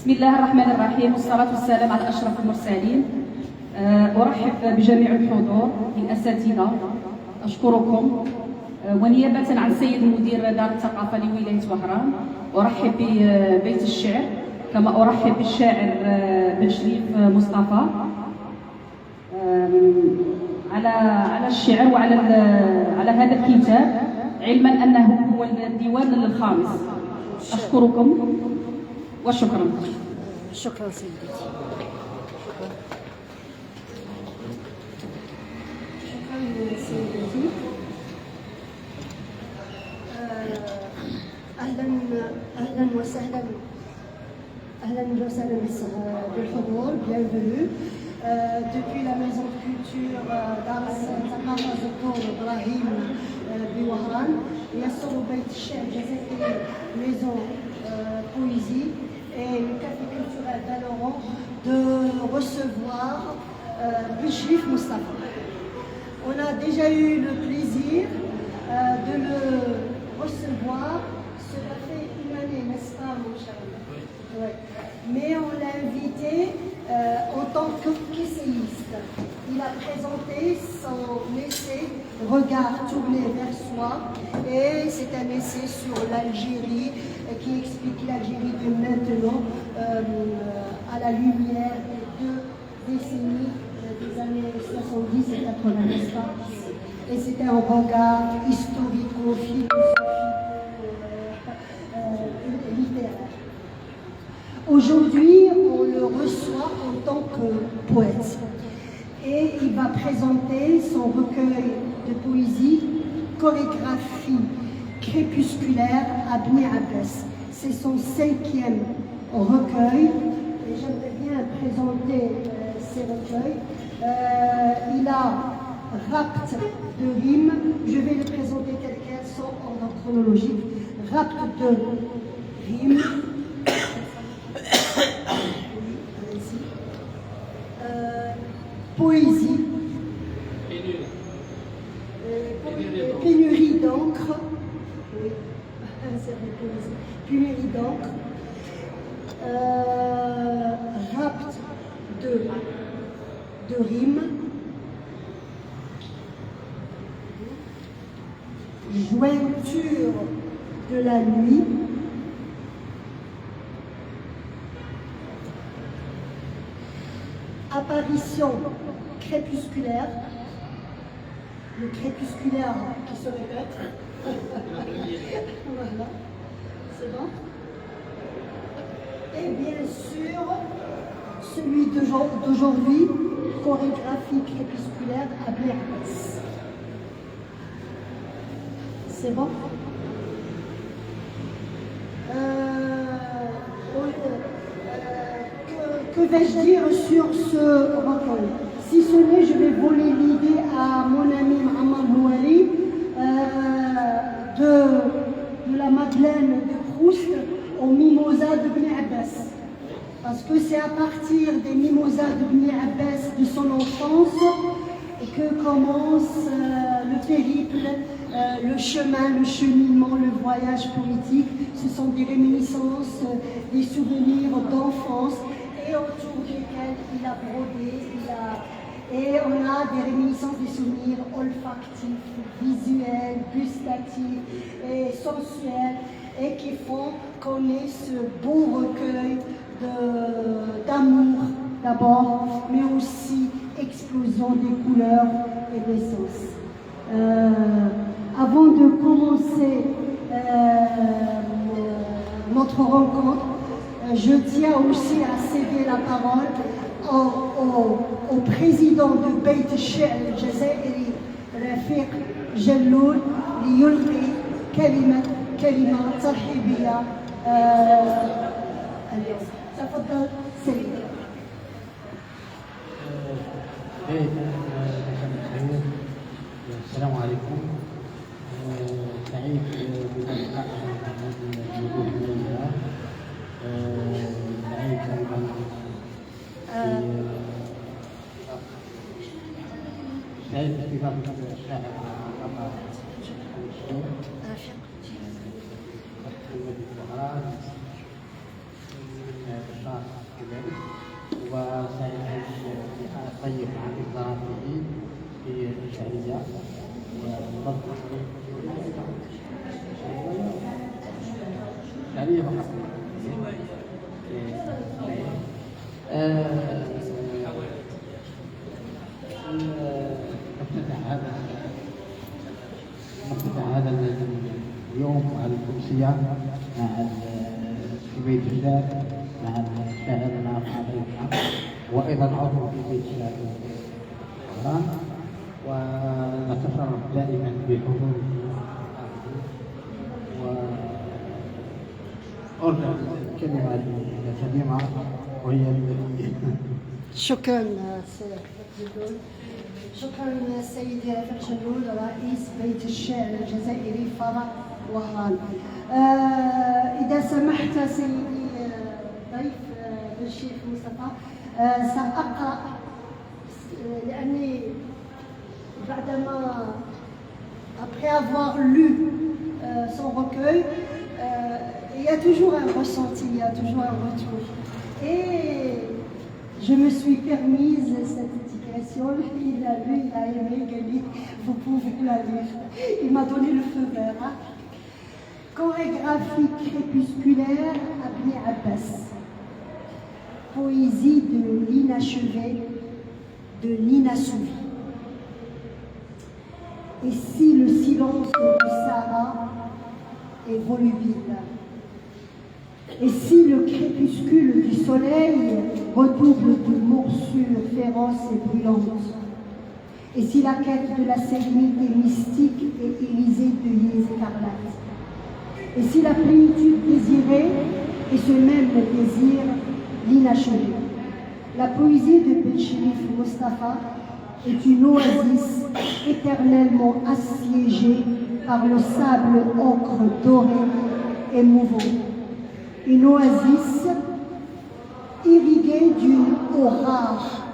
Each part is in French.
بسم الله الرحمن الرحيم والصلاة والسلام على أشرف المرسلين. أرحب بجميع الحضور الأساتذة، أشكركم. ونيابة عن السيد مدير دار الثقافة لولاية وهران أرحب ببيت الشعر، كما أرحب بالشاعر بن شريف مصطفى على الشعر وعلى هذا الكتاب، علما أنه هو الديوان الخامس. أشكركم وشكرا. شكرا سيدتي. شكرا سيدتي. أهلا وسهلا بالحضور. Bienvenue. Depuis la maison de culture Dar الثقافة الدكتور إبراهيم بوهران يسر بيت الشعر الجزائري maison poésie et le café culturel d'Aloran de recevoir Ben Shrif Mustapha. On a déjà eu le plaisir de le recevoir. Cela fait une année, n'est-ce pas, mon cher? Ouais. Mais on l'a invité en tant qu'essayiste. Il a présenté son essai Regard tourné vers soi, et c'est un essai sur l'Algérie qui explique l'Algérie de maintenant à la lumière des deux décennies des années 70 et 80, n'est-ce pas? Et c'est un regard historico-philosophique littéraire. Aujourd'hui, on le reçoit en tant que poète et il va présenter son recueil de poésie Chorégraphie crépusculaire à Bni Abbas. C'est son 5e recueil et j'aimerais bien présenter ces recueils. Il a Rapt de rimes, je vais les présenter telles qu'elles sont en ordre chronologique. Rapt de rimes. Poésie, pénurie d'encre, oui, c'est vrai, poésie, pénurie d'encre, rapt de rimes, jointure de la nuit, apparition crépusculaire, le crépusculaire qui se répète. Voilà, c'est bon. Et bien sûr, celui d'aujourd'hui, chorégraphie crépusculaire à Bni Abbas. C'est bon. Que vais-je dire sur ce recueil? Si ce n'est, je vais voler l'idée à mon ami Mohamed Houali de la Madeleine de Proust au mimosa de Bni Abbas. Parce que c'est à partir des mimosas de Bni Abbas de son enfance que commence le périple, le chemin, le cheminement, le voyage poétique. Ce sont des réminiscences, des souvenirs d'enfance, et autour desquels il a brodé, et on a des réminiscences, des souvenirs olfactifs, visuels, gustatifs et sensuels, et qui font qu'on ait ce beau recueil d'amour d'abord, mais aussi explosion des couleurs et des sens. Avant de commencer notre rencontre, je tiens aussi à céder la parole au président de Beit الشعر الجزائري رفيق جلول ليلقي كلمة ترحيبية اليوم. تفضل سيدي. السلام عليكم. سعيد بلقاء الوجوه الجميلة. سعيد أيضا سعيد باستضافة الشاعر محمد الزهران، الشاعر وسيعيش في حالة طيب مع إصداراته في الشهرية والضبط شهرية فقط. نفتتح هذا اليوم هذه الأمسية مع في بيت الشعر مع شاعرنا ضيفنا وأيضا عضو في بيت الشعر وهران، ونتشرف دائما بحضور وأرجع الكلمة لسليمة وهي شكرا شكرا سيدي رفيق جلول رئيس بيت الشعر الجزائري فرع وهران. إذا سمحت سيدي ضيف الشيخ مصطفى سأقرأ لأني بعدما après avoir lu son recueil il y a toujours un ressenti, il y a toujours un retour et je me suis permise cette digression. Il a lu, il a aimé, Gali, vous pouvez la lire. Il m'a donné le feu vert. Hein. Chorégraphie crépusculaire, Abni Abbas. Poésie de l'inachevé, de l'inassouvi. Et si le silence du Sahara est volubile, et si le crépuscule du soleil redouble de morsures féroces et brûlantes, et si la quête de la sérénité mystique est irisée d'œillets écarlates, et si la plénitude désirée est ce même désir, l'inachevé. La poésie de Belchérif Mustapha est une oasis éternellement assiégée par le sable ocre doré et mouvant. Une oasis irriguée d'une eau rare,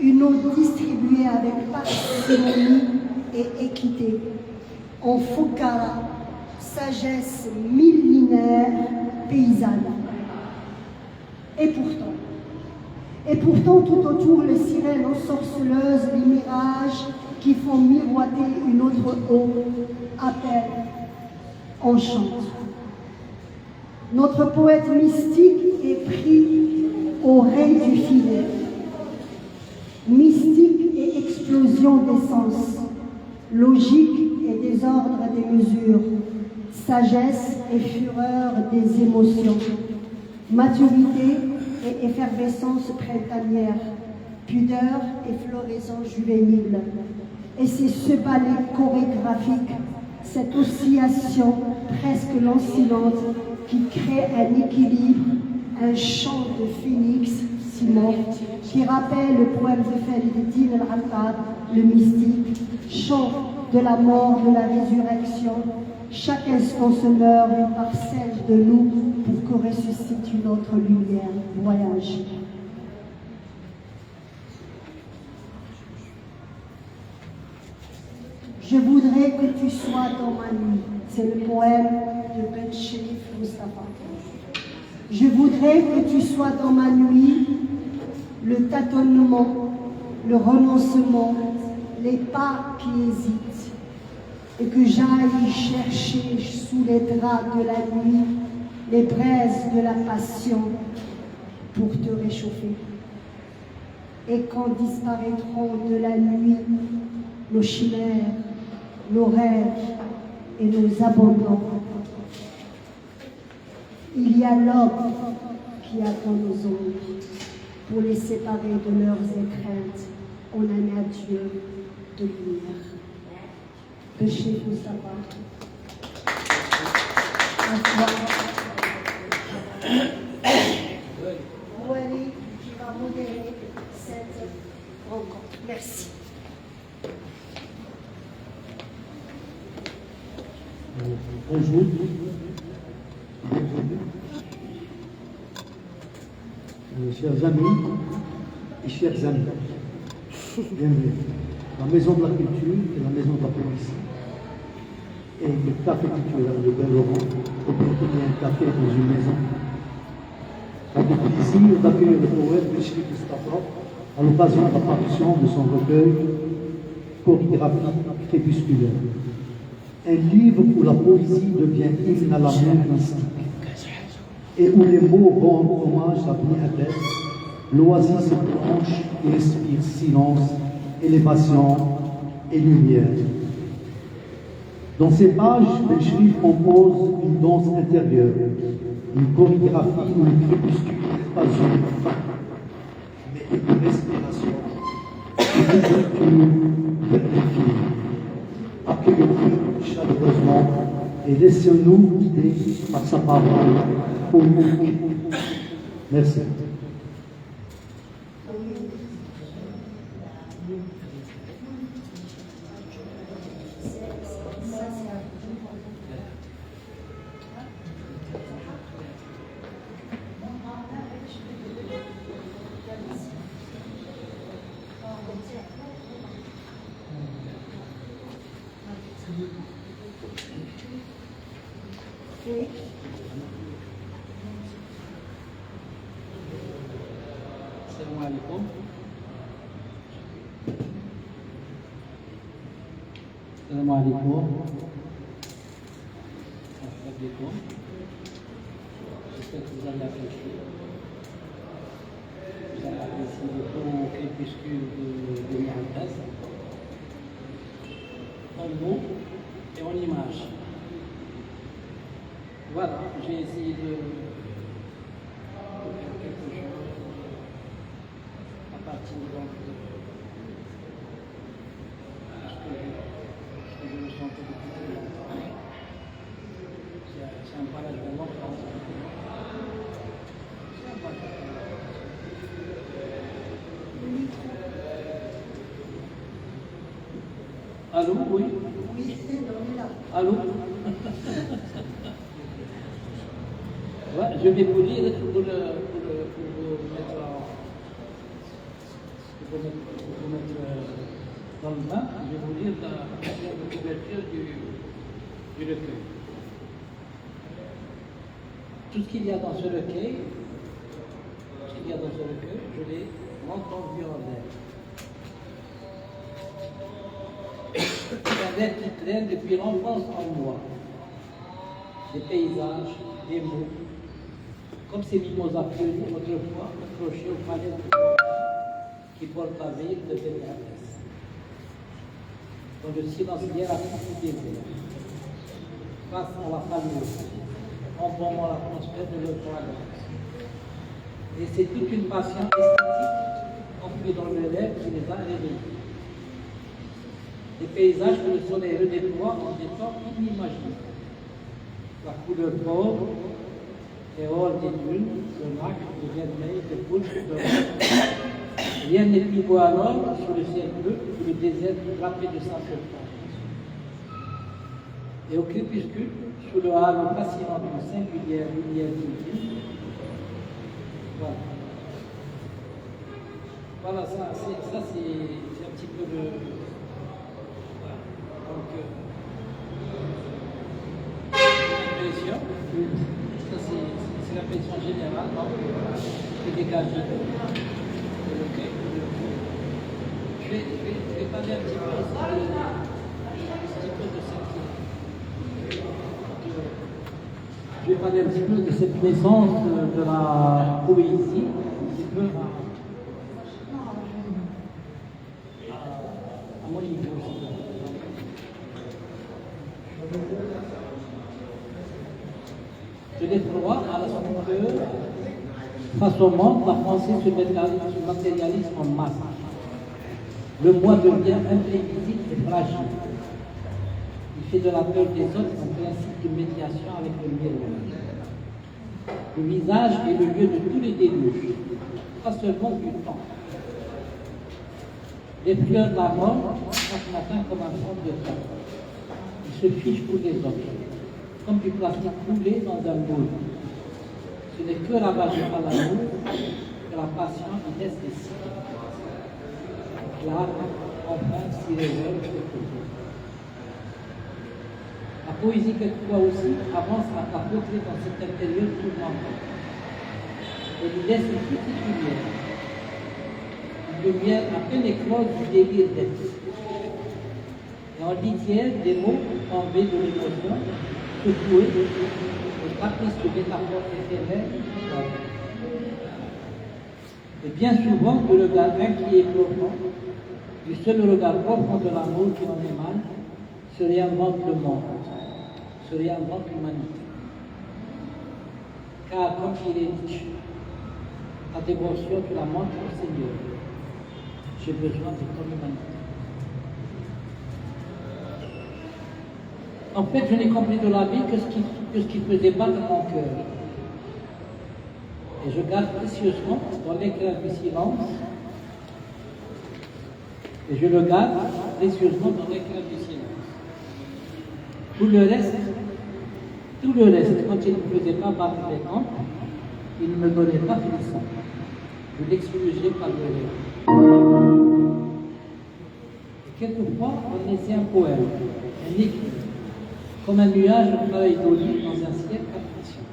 une eau distribuée avec parcimonie et équité, en fukara, sagesse millénaire paysanne. Et pourtant tout autour les sirènes ensorceleuses, les mirages qui font miroiter une autre eau, appellent, enchantent. Notre poète mystique est pris au ray du filet. Mystique et explosion des sens, logique et désordre des mesures, sagesse et fureur des émotions, maturité et effervescence printanière, pudeur et floraison juvénile. Et c'est ce ballet chorégraphique, cette oscillation presque lancinante qui crée un équilibre, un chant de phénix, Simon, qui rappelle le poème de Farideddin al-Attar, le mystique, chant de la mort, de la résurrection. Chaque instant se meurt une parcelle de nous pour que ressuscite une autre lumière. Voyage. Je voudrais que tu sois dans ma nuit. C'est le poème de Belchérif Mustapha. Je voudrais que tu sois dans ma nuit, le tâtonnement, le renoncement, les pas qui hésitent, et que j'aille chercher sous les draps de la nuit les braises de la passion pour te réchauffer. Et quand disparaîtront de la nuit nos chimères, nos rêves et nos abandons, il y a l'homme qui attend nos ombres pour les séparer de leurs étreintes en un adieu de lumière. De chez Mustapha. Wally qui va modérer cette rencontre. Merci. Bonjour. Chers amis et chers amis, bienvenue. La Maison de la Culture et la Maison de la Poésie et le Café culturel de Bel-Laurent, pour tenir un café dans une maison. a le plaisir d'accueillir le poète Bishri Mustafa à l'occasion de la parution de son recueil Chorégraphie crépusculaire. Un livre où la poésie devient hymne à la mer mystique et où les mots rendent hommage à Bni-Hadès, l'oasis blanche qui respire silence, élévation et lumière. Dans ces pages, Bishri compose une danse intérieure, une chorégraphie où le crépuscule n'est pas une fin, mais une respiration, une ouverture vers l'infini. Accueillons-le chaleureusement et laissons-nous guider par sa parole pour nous. Merci. Assalamu alaikum. Assalamu alaikum. J'espère que vous allez apprécier. Vous allez apprécier le beau crépuscule de Bni-Hadès en mots et en images. Voilà, j'ai essayé de faire quelque chose à partir donc de ce que je ressentais depuis très longtemps. C'est un parage vraiment français. C'est un parage. Allô, oui? Oui, on est là. Allô? Ouais, je vais vous lire pour vous mettre dans le bain. Je vais vous lire la couverture du recueil. Tout ce qu'il y a dans ce recueil, je l'ai entendu en l'air. C'est un air qui traîne depuis l'enfance en moi. Des paysages, des mots, comme ces mimosas fleuries autrefois accrochés au palais qui porte la ville de Bni-Hadès, dans le silence hiérarchique du désert, face à la famille, embaumant l'atmosphère de leur croyance. Et c'est toute une passion esthétique enfouie dans le rêve qui les a réveillés. Des paysages que le soleil redéploie en des temps inimaginables. La couleur pauvre et or des dunes, de lac, de vermeil, de poudre, de rouge. Rien n'est plus beau alors sur le ciel bleu que le désert drapé de sa surface. Et au crépuscule, sous le halo fascinant d'une singulière lumière divine, voilà. Voilà, ça c'est un petit peu le... Voilà. Donc, l'impression, ça c'est l'impression générale, donc, qui est dégagée de l'objet. Je vais parler un petit peu de cette naissance de la poésie, un petit peu à mon niveau aussi. Je déploie à la seconde face au monde la pensée sur le matérialisme en masse. Le moi devient imprévisible et fragile. Il fait de la peur des autres un principe de médiation avec le miroir. Le visage est le lieu de tous les déluges, pas seulement du temps. Les fleurs de la mort chaque matin comme un fond de terre. Il se fiche pour les autres, comme du plastique coulé dans un moule. Ce n'est que ravagé par l'amour que la passion y laisse des signes. L'âme, enfin, s'y révèle quelque chose. La poésie, quelquefois aussi, avance à porter dans cet intérieur tourmenté. et lui laisse une petite lumière à peine éclose du délire d'être. Et en litière, des mots tombés de l'émotion, secoués, et caprices de métaphores éphémères. Et bien souvent, du regard inquiet et profond, du seul regard profond de l'amour qui en émane, se réinvente le monde, se réinvente l'humanité. Car, comme il est dit, ta dévotion, tu la montres au Seigneur. J'ai besoin de ton humanité. En fait, je n'ai compris de la vie que ce qui faisait battre mon cœur. Et je garde précieusement dans l'éclair du silence. Et je le garde précieusement dans l'éclair du silence. Tout le reste, quand il ne faisait pas battre les temps, il ne me donnait pas frisson. Je l'excusais par le rire. Et quelquefois, on laissait un poème, un écrit, comme un nuage pareil d'olive dans un ciel capricieux.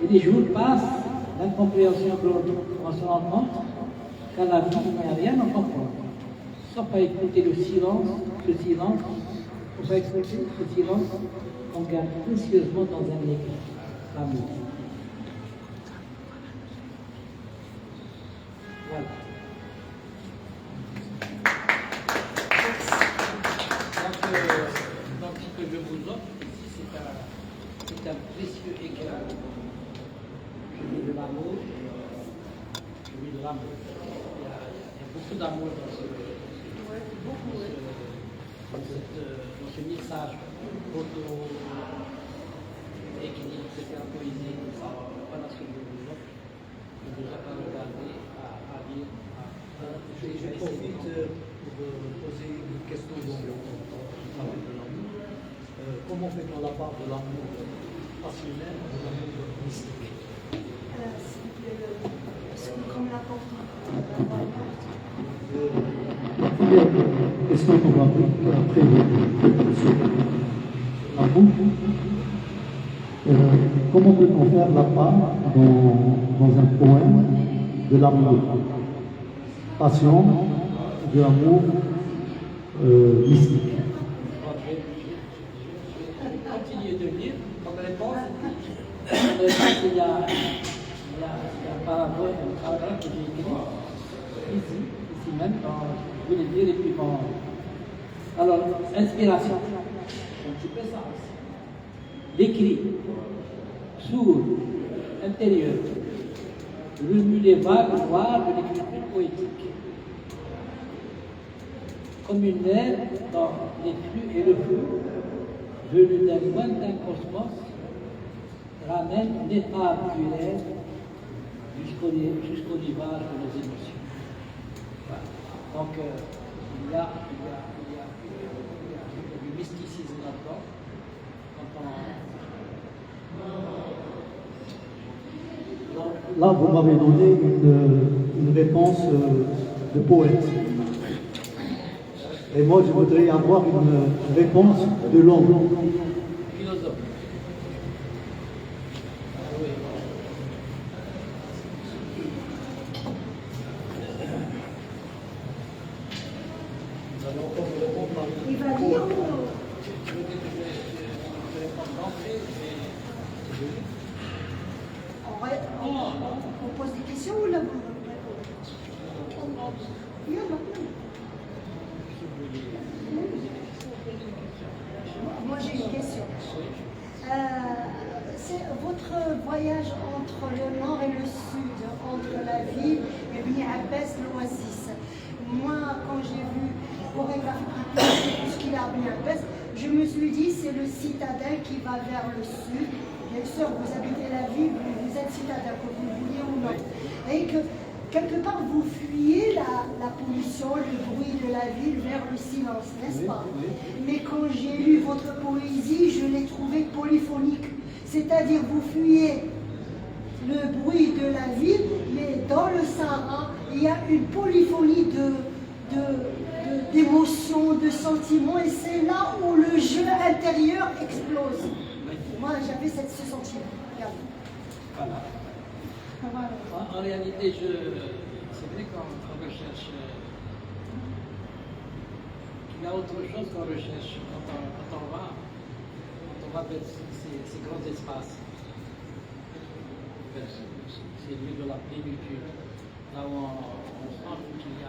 Et les jours passent, l'incompréhension grandit, on se rend compte qu'à la vie, il n'y a rien à comprendre, sauf à écouter le silence, sauf à écouter ce silence qu'on garde précieusement dans un écrit, l'amour. Voilà. Donc, ce que je vous offre ici, c'est un précieux éclat. Je vis de l'amour. Je vis de l'amour. Il y a beaucoup d'amour dans ce message. Équilibre, etc. Poésie, tout ça. Voilà ce que je vous offre. Je vous offre à regarder, à lire. Je profite pour poser une question de l'amour. Comment fait-on la part de l'amour passionnel et de l'amour mystique? Comme la porte. La première question qu'on va prendre après l'amour, comment peut-on faire la part dans un poème de l'amour? Passion, de l'amour mystique. Continuez de lire. Comme réponse, il y a un paragraphe que j'ai écrit ici même, je vais le dire et puis bon. Alors, inspiration. Un petit peu ça aussi. L'écrit, sourd, intérieur, remue les vagues noires de l'écriture poétique. Comme une mer dans les flux et le feu, venu d'un lointain cosmos, ramène l'état oculaire jusqu'au rivage de nos émotions. Voilà. Donc, il y a du mysticisme là-dedans. Là, vous m'avez donné une réponse de poète. Et moi, je voudrais avoir une réponse de l'homme. Philosophe. Il va lire ou on pose des questions ou là Moi j'ai une question. C'est votre voyage entre le nord et le sud, entre la ville et Ibn Abbas, l'Oasis. Moi, quand j'ai vu chorégraphie pratique, tout ce qu'il a à Ibn Abbas, je me suis dit c'est le citadin qui va vers le sud. Bien sûr, vous habitez la ville, vous êtes citadin, que vous le vouliez ou non. Et que quelque part vous fuyez la pollution, le bruit de la ville vers le silence, n'est-ce pas? Mais quand j'ai lu votre poésie, je l'ai trouvée polyphonique. C'est-à-dire vous fuyez le bruit de la ville, mais dans le Sahara, il y a une polyphonie d'émotions, de sentiments, et c'est là où le jeu intérieur explose. Moi, j'avais ce sentiment. Regarde. Voilà. en réalité, c'est vrai qu'on recherche. Il y a autre chose qu'on recherche quand on va vers ces grands espaces. C'est lieu de la plénitude, là où on sent qu'il y a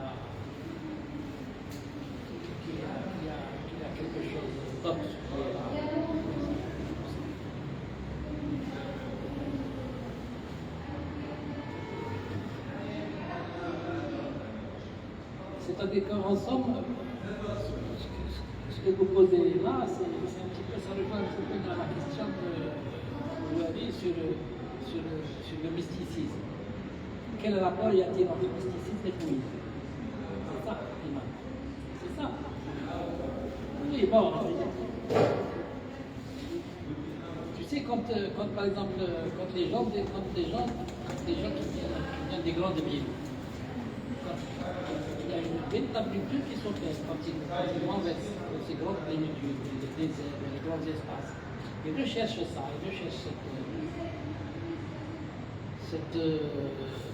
quelque chose d'autre. C'est-à-dire qu'en somme, ce que vous posez là, ça rejoint un petit peu dans la question que vous avez sur le mysticisme. Quel rapport y a-t-il entre le mysticisme et le poésie? C'est ça, Imam. C'est ça. Oui, bon. Tu sais, quand par exemple, quand les gens qui viennent des grandes villes, il y a une véritable culture qui s'opère quand ils vont vers ces grandes plénitudes, les déserts, les grands espaces. Ils recherchent ça, ils recherchent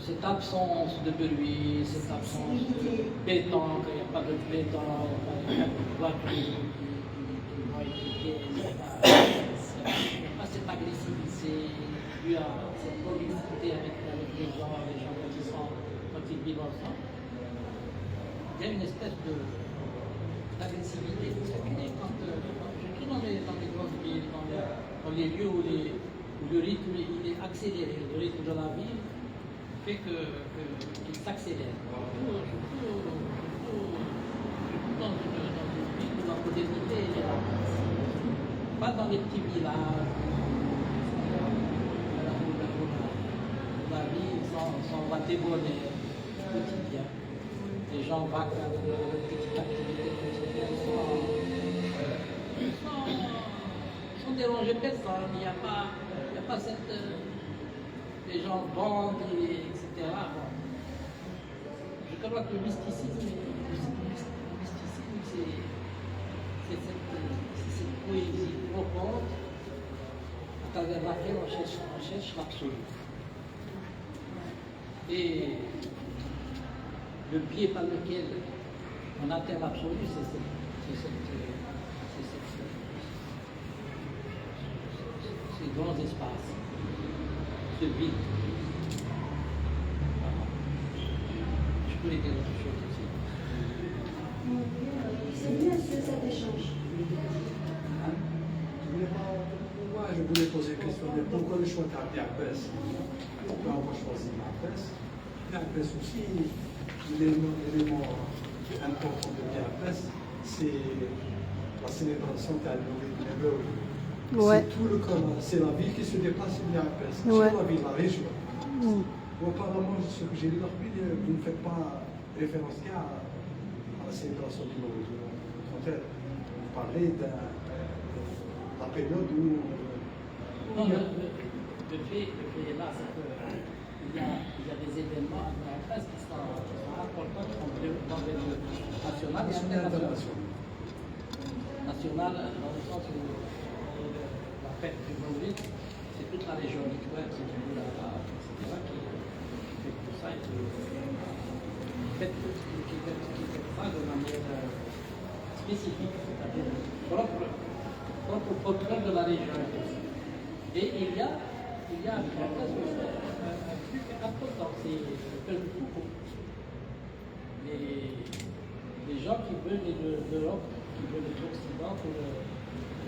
cette absence de bruit, cette absence de béton, qu'il n'y a pas de béton, il n'y a pas de voiture, il n'y a pas cette agressivité, il y a cette proximité avec les gens quand ils vivent ensemble. Il y a une espèce d'agressivité qui s'accumule surtout dans les grandes villes, dans les lieux où le rythme il est accéléré, le rythme de la ville fait qu'il s'accélère. Surtout dans une ville où la modernité est là. Pas dans les petits villages, où la vie s'en va débonner quotidien. Les gens vaquent à leur petite activité quotidienne sans déranger personne. Il n'y a pas cette. Les gens vendent, etc. Bon. Je crois que le mysticisme, c'est cette poésie profonde à travers laquelle on cherche l'absolu. Et le pied par lequel on atteint l'absolu, c'est ces grands espaces, ce vide. Je peux dire autre chose aussi. C'est bien cet échange. Je voulais poser une question. Pourquoi le choix d'Abdi Abbas? Pourquoi on va choisir Abbas? Abbas aussi, l'élément important de Abbas, c'est la célébration qu'a nommée de Nebel. Ouais. C'est tout le Coran, c'est la ville qui se déplace à Abbas, c'est Ouais. la ville, la région. Apparemment, ce que j'ai lu, vous ne faites pas référence qu'à la célébration du Maulid. Au contraire, vous parlez de la période où. Non, le fait est là, c'est qu'il y a des événements à la place qui sont importants, qui sont dans le national et international. National, dans le sens où la fête du Maulid, c'est toute la région du Kuwait, c'est du Boulala, etc., qui fait tout ça et qui fait ça de manière spécifique, c'est-à-dire propre folklore de la région. Et il y a un truc important, c'est le Foucault. Les gens qui veulent d'Europe, qui veulent de l'Occident,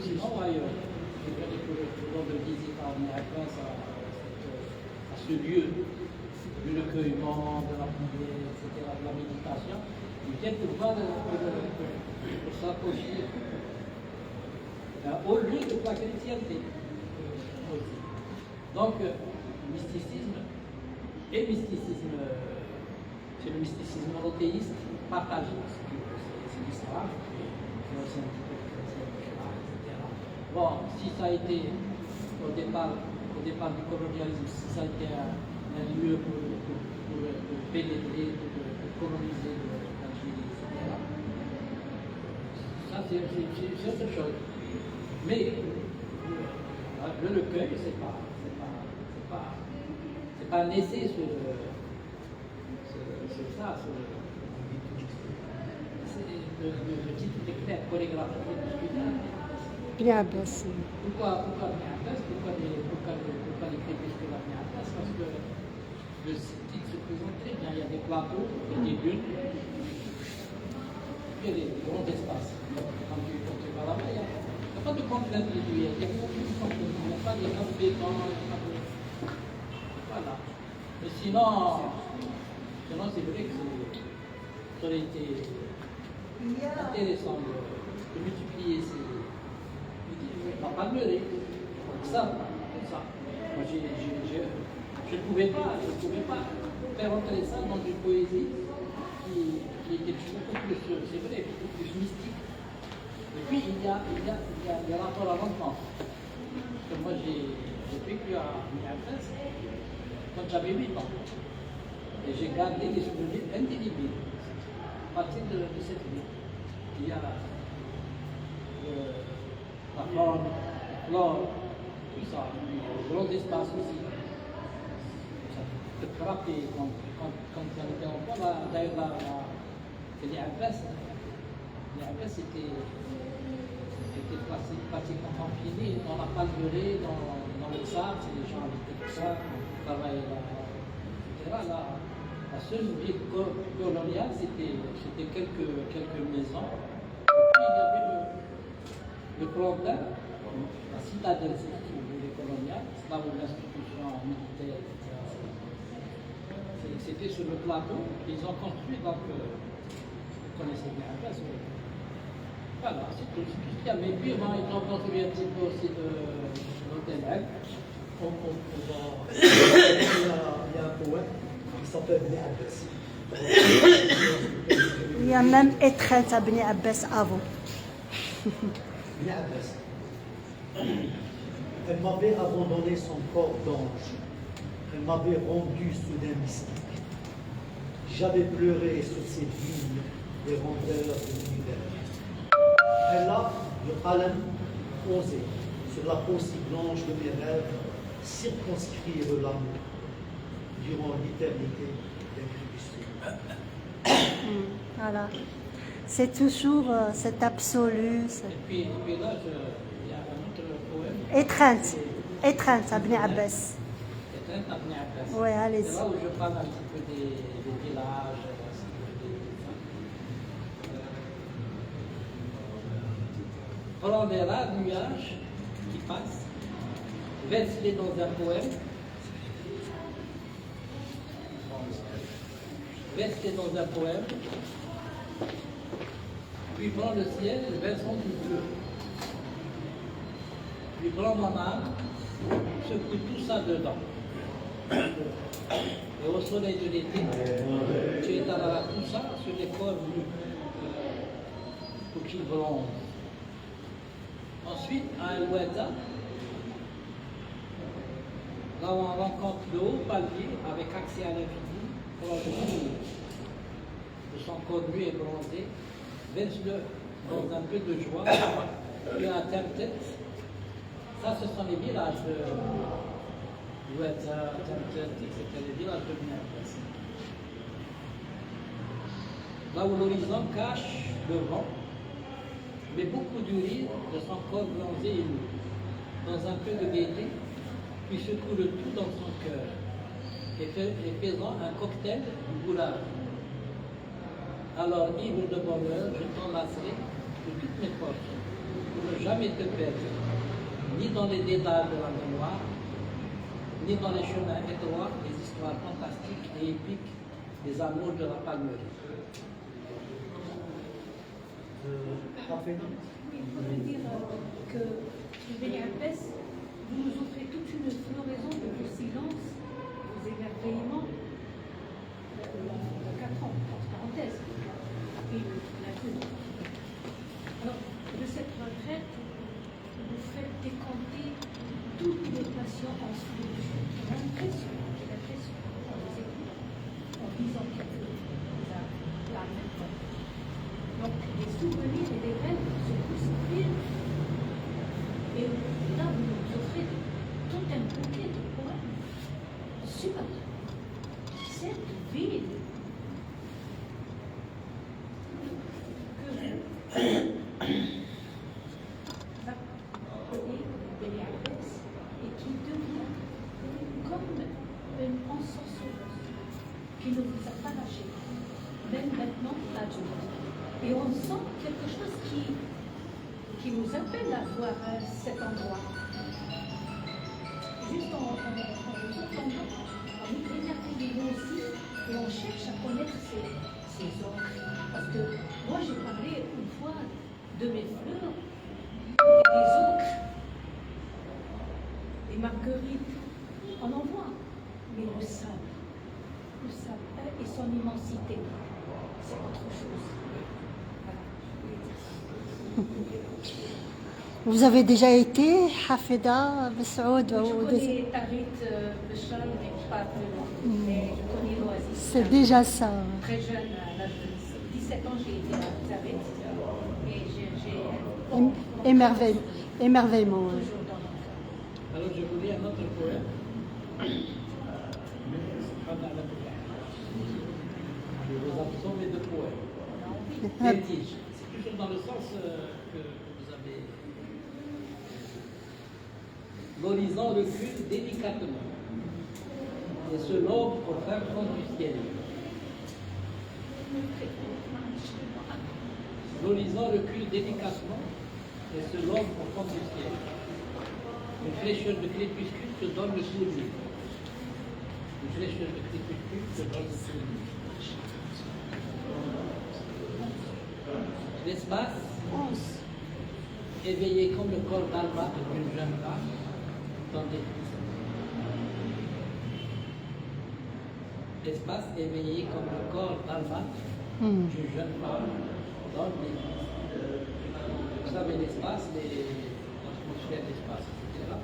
sinon ailleurs, qui veulent pour de visite à Abbas, à ce lieu du recueillement, de la prière, etc., de la méditation, ils viennent pour voir pour s'approcher au lieu de la chrétienté. Donc, mysticisme et mysticisme, c'est le mysticisme monothéiste partagé. C'est l'islam, c'est aussi un petit peu de chrétien, etc. Bon, si ça a été au départ du colonialisme, si ça a été un lieu pour pénétrer, pour coloniser l'Algérie, etc. Ça, c'est autre chose. Mais le recueil, c'est pas pas naissé le titre est clair, chorégraphe. Bien Abbas. Pourquoi Ibn Abbas? Pourquoi les crépuscules Ibn Abbas? Parce que le titre se présente très bien. Il y a des plateaux, il y a des dunes, il y a des grands espaces. Quand tu vas là-bas, il n'y a pas de contrainte régulière, il n'y a aucune contrainte, il n'y a pas de béton, voilà. Mais sinon c'est vrai que ça aurait été intéressant de multiplier ces. La palmerie, ça. Moi, je ne pouvais pas faire entrer ça dans une poésie qui était beaucoup plus, c'est vrai, beaucoup plus mystique. Et puis il y a rapport à l'enfance. Parce que moi j'ai vécu à Niagas quand j'avais 8 ans. Et j'ai gardé des souvenirs indélébiles à partir de cette vie. Il y a la faune, la flore, tout ça, le grand espace aussi. Ça peut te frapper quand on était enfant. D'ailleurs, les Abbas c'était pratiquement confiné dans la palmeraie, dans le sable, c'est les gens habitaient tout ça, travaillaient là, etc. La seule vie coloniale, c'était quelques maisons. Et puis il y avait le Plantin, la citadelle, si vous voulez, coloniale, c'est là où l'institution militaire, etc. C'était sur le plateau, ils ont construit, donc, vous connaissez bien la place. Voilà, c'est tout ce qu'il y a. Mais puis, ils ont construit un petit peu aussi de l'hôtel. Il y a un poète qui s'appelle Ibn Abbas. Il y a même étreinte à Ibn Abbas avant. Ibn Abbas. Elle m'avait abandonné son corps d'ange. Elle m'avait rendu soudain mystique. J'avais pleuré sur cette ligne des rondeurs de l'univers. Elle a, le qalam, osé, sur la peau si blanche de mes rêves, circonscrire l'amour durant l'éternité des crépuscules. Voilà. C'est toujours cet absolu. Et puis là, il y a un autre poème. Étreinte à Ibn Abbas. Étreinte à Ibn Abbas. Oui, allez-y. C'est là où je parle un petit peu des villages. On verra un nuage qui passe, verse-les dans un poème, verse-les dans un poème, puis prends le ciel, versons du bleu, puis prends mon âme, secoue tout ça dedans. Et au soleil de l'été, tu étaleras tout ça sur les corps nus, pour qu'ils bronzent. Ensuite, à El-Oueda, là où on rencontre le haut palier avec accès à l'infini, pour le jour de son corps nu et bronzé, verse-le dans un peu de joie, puis à Temtet. Ça, ce sont les villages de Oueda, Temtet, etc., les villages de Ibn Abbas. Là où l'horizon cache le vent, mais beaucoup de rire de son corps bronzé et lourd, dans un peu de gaieté, puis secoue le tout dans son cœur, et faisant un cocktail du boulard. Alors, ivre de bonheur, je t'enlacerai de toutes mes forces, pour ne jamais te perdre, ni dans les dédales de la mémoire, ni dans les chemins étroits des histoires fantastiques et épiques des amours de la palmerie. Oui, je voudrais dire que Ibn Abbas, vous nous offrez toute une floraison de vos silences, vos émerveillements, de 4 ans, entre parenthèses, et la vie. Alors, de cette retraite, vous faites décanter toutes les passions en solution. J'ai l'impression, on vous écoute, en lisant quelque chose, la même fois. Donc, les souvenirs et les rêves se bousculent. Et là, vous nous offrez tout un bouquet de poèmes. cette ville va appeler Beni Abbas et qui devient comme une ensorceleuse qui ne vous a pas lâché, même maintenant adulte. Et on sent quelque chose qui nous appelle à voir cet endroit. Juste en est émerveillé aussi et on cherche à connaître ces ordres. Parce que moi j'ai parlé une fois de mes fleurs et des ocres, des marguerites, on en voit, mais le sable et son immensité, c'est autre chose. Vous avez déjà été Hafida Bessoud? Je connais Tarit Bechal, mais pas plus loin. Mais je connais l'Oasis. C'est déjà ça. Très jeune, à l'âge de 17 ans, j'ai été à Tarit. Et j'ai Émerveillement. toujours dans mon cœur. Alors je vous lis un autre poème. Je vous absorbe de poèmes. Vertige. C'est toujours dans le sens que vous avez. L'horizon recule délicatement et se lève au fin fond du ciel. L'horizon recule délicatement et se lève au fond du ciel. Une fraîcheur de crépuscule te donne le sourire. Une fraîcheur de crépuscule te donne le sourire. L'espace, éveillé comme le corps d'Alma d'une jeune femme dans des buissons. L'espace, éveillé comme le corps d'Alma d'une jeune femme dans des buissons. Vous savez, l'espace, l'atmosphère, l'espace, etc.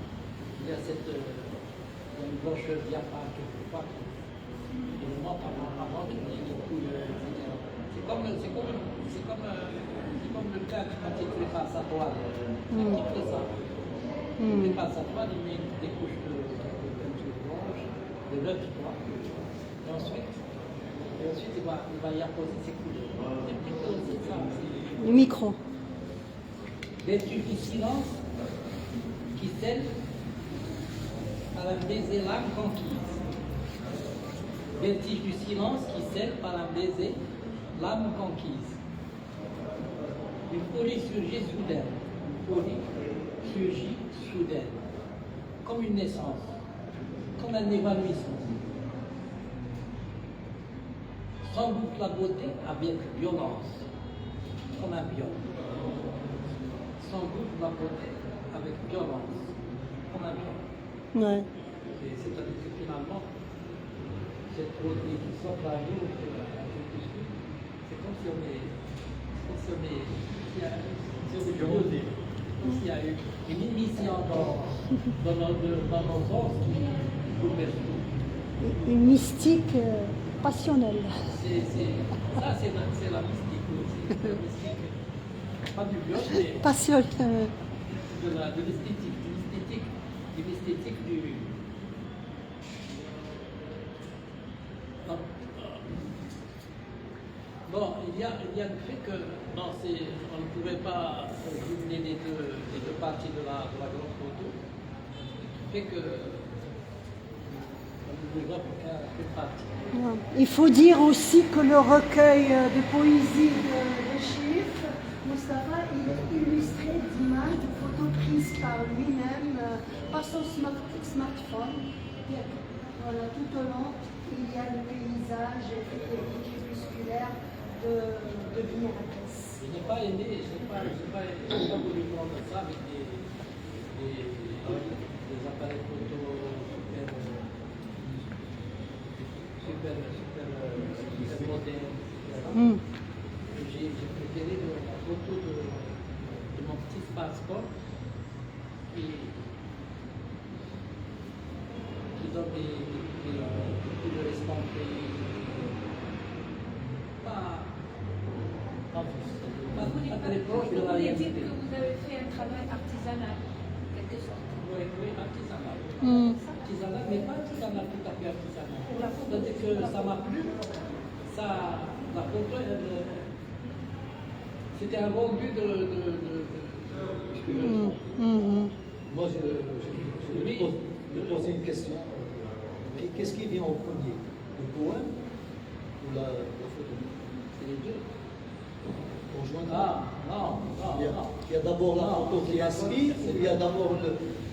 Il y a une blancheur diaphane quelquefois qui nous montre avant qu'il y ait des couilles, etc. C'est comme le cadre quand il prépare sa toile. Il fait ça. Il prépare sa toile, il met des couches de peinture blanche, de l'autre toile. Et ensuite il va y apposer ses couleurs. C'est plutôt aussi ça. Le micro. Vertu du silence qui scelle par un baiser l'âme conquise. Vertige du silence qui scelle par un baiser l'âme conquise. Une folie surgit soudaine. Une folie surgit soudaine. Comme une naissance. Comme un évanouissement. Sans doute la beauté avec violence. Comme un viol. Sans doute la beauté avec violence. Comme un viol. Ouais. C'est-à-dire que finalement, cette beauté qui s'offre à nous, c'est comme si il y a une émission dans nos sens qui bouleverse tout. Une mystique passionnelle. Ça, c'est la mystique aussi. La mystique, pas du viol, mais Passionnelle. de l'esthétique du. Bon, il y a le fait que on ne pouvait pas jumeler les deux parties de la grande photo. Le fait que on ne voit qu'une partie. Il faut dire aussi que le recueil de poésie de chiffres, Mustapha, il est illustré d'images, de photos prises par lui-même, par son smartphone. Voilà, tout au long, il y a le paysage crépusculaire de Beni Abbas. Je n'ai pas aimé, je n'ai pas voulu prendre ça avec des appareils photo super modernes. J'ai préféré la photo de mon petit passeport qui donne des couleurs estampées. Vous voulez dire que vous avez fait un travail artisanal, en quelque sorte. Oui, artisanal. artisanal, mais pas artisanal tout à fait artisanal. C'est-à-dire que ça m'a plu. La photo, c'était un rendu de Moi, je vais poser une question. Qu'est-ce qui vient en premier? Le poème ou la photo? C'est les deux. Conjointement. Non. Il y a d'abord la photo qui inspire, il y a d'abord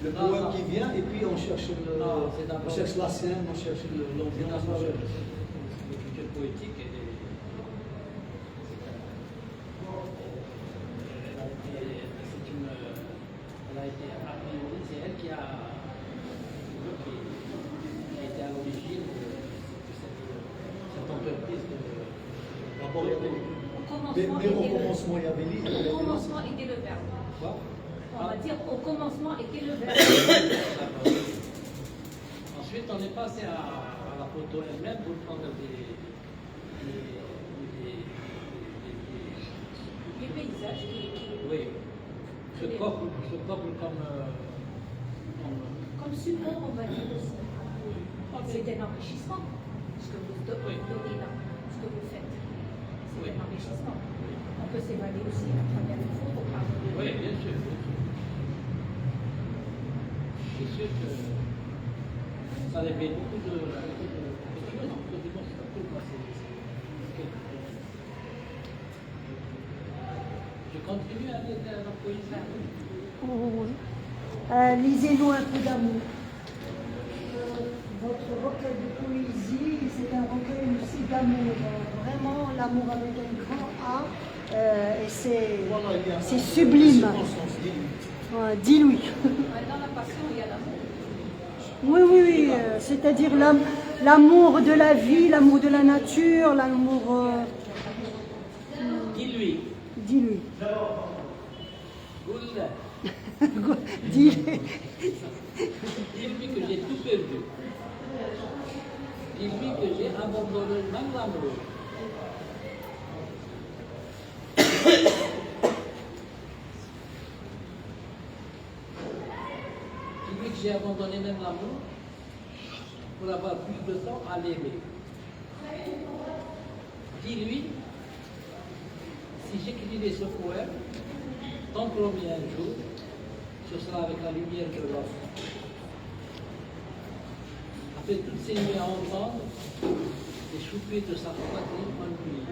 le poème qui vient, et puis on cherche, on cherche la scène, on cherche l'ambiance. L'écriture poétique, elle a été a priori, c'est elle qui a été à l'origine de cette entreprise de. D'abord, il y avait mais au commencement, il y avait l'idée. Au commencement était le verbe. Quoi? On va dire au commencement était le verbe. Ensuite, on est passé à la photo elle-même pour prendre Les paysages qui oui, ce couple comme support, on va dire aussi. C'est un enrichissement, ce que vous donnez là, ce que vous faites. C'est un enrichissement. On peut s'évader aussi à travers les photos. Oui, bien sûr. C'est sûr que ça révèle beaucoup de Je continue à lire la poésie. Lisez-nous un peu d'amour. Votre recueil de poésie, c'est un recueil aussi d'amour. Vraiment, l'amour avec un grand A. Et c'est sublime. Ouais, dis-lui. Dans la passion, il y a l'amour. Oui. C'est-à-dire l'amour de la vie, l'amour de la nature, l'amour. Dis-lui. Dis-lui. Goulda. Dis-lui. Dis-lui que j'ai tout perdu. Dis-lui que j'ai abandonné même l'amour. Dis-lui que j'ai abandonné même l'amour pour avoir plus de temps à l'aimer. Dis-lui, si j'écrivais ce poème, tant promis un jour, ce sera avec la lumière de l'homme. Après toutes ces nuits à entendre, les choupées de sa poitrine ennuyée.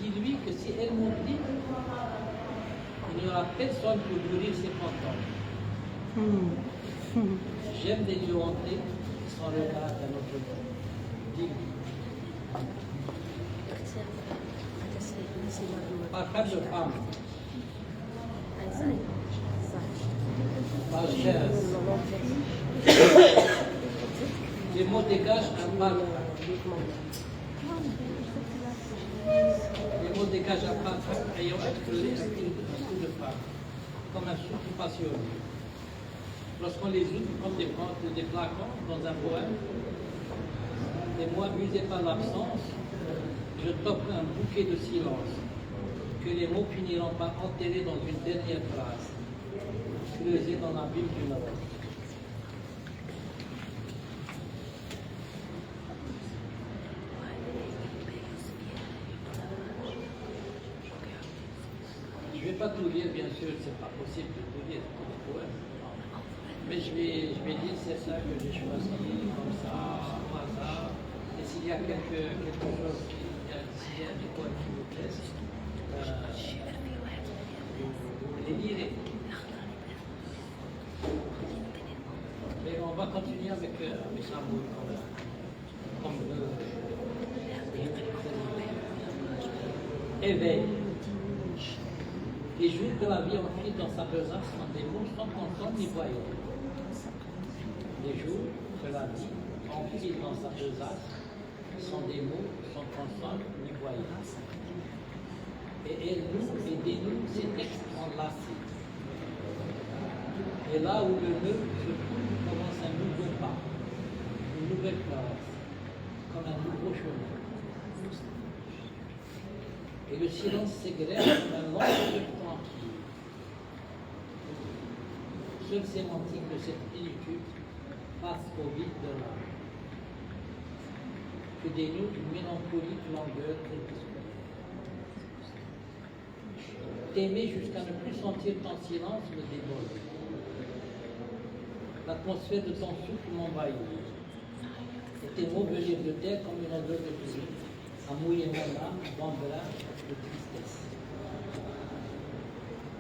Dis-lui que si elle m'oublie, il n'y aura personne pour nourrir ses fantômes. J'aime des yeux hantés sans regard d'un autre monde. Dis-lui. Parfum de femme. Page 15. Les mots dégagent un mal. Les mots dégagent un parfum ayant explosé un coup de femme, comme un souffle passionné. Lorsqu'on les ouvre comme des flacons dans un poème, et moi, amusé par l'absence, je t'offre un bouquet de silence, que les mots finiront par enterrer dans une dernière phrase, creusée dans l'abîme du Nord. Je ne vais pas tout lire, bien sûr, c'est pas possible de tout lire comme un poème. Mais je vais lire certains que j'ai choisis comme ça, au hasard. Et s'il y a quelque chose, s'il y a des poèmes qui vous plaisent, vous les lirez. Mais on va continuer avec l'amour comme éveil. Les jours que la vie enfile dans sa besace sont des mots sans consonne ni voyelle. Les jours que la vie enfile dans sa besace sont des mots sans consonne ni voyelle. Et elle nous et dénoue ces textes enlacés. Et là où le nœud se trouve commence un nouveau pas, une nouvelle place, comme un nouveau chemin. Et le silence s'égrène comme un long feu tranquille. seule sémantique de cette plénitude face au vide de l'âme, que dénoue une mélancolique langueur crépusculaire. T'aimer jusqu'à ne plus sentir ton silence me déborde. L'atmosphère de ton souffle m'envahit. Et tes mots venir de terre comme une odeur de pluie, à mouiller mon âme d'embrase de tristesse.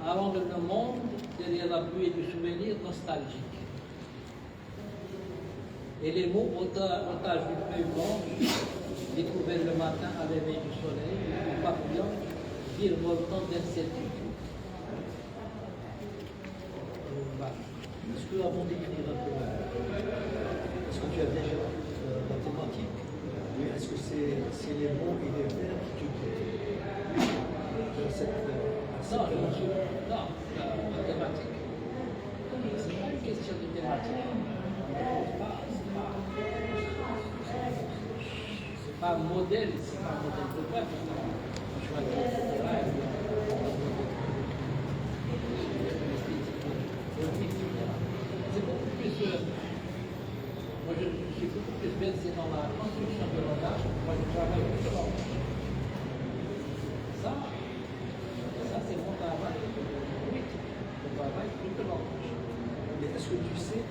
Avant de le monde, derrière la pluie du souvenir nostalgique. Et les mots otages d'une feuille blanche, découverts le matin à l'éveil du soleil, du papillon, virevoltant d'incertitude. Voilà. Est-ce que, avant d'écrire un peu, est-ce que tu as déjà la thématique, ou est-ce que c'est les mots et les verbes qui te guident dans cette Non, la thématique. C'est pas une question de thématique. C'est pas un modèle, c'est pas un modèle de peuple. On choisit. C'est beaucoup plus. Moi, je suis beaucoup plus versé dans la construction de langage. Moi, je travaille avec le langage. Ça, c'est mon travail. Oui, je travaille avec le langage. Mais est-ce que tu sais où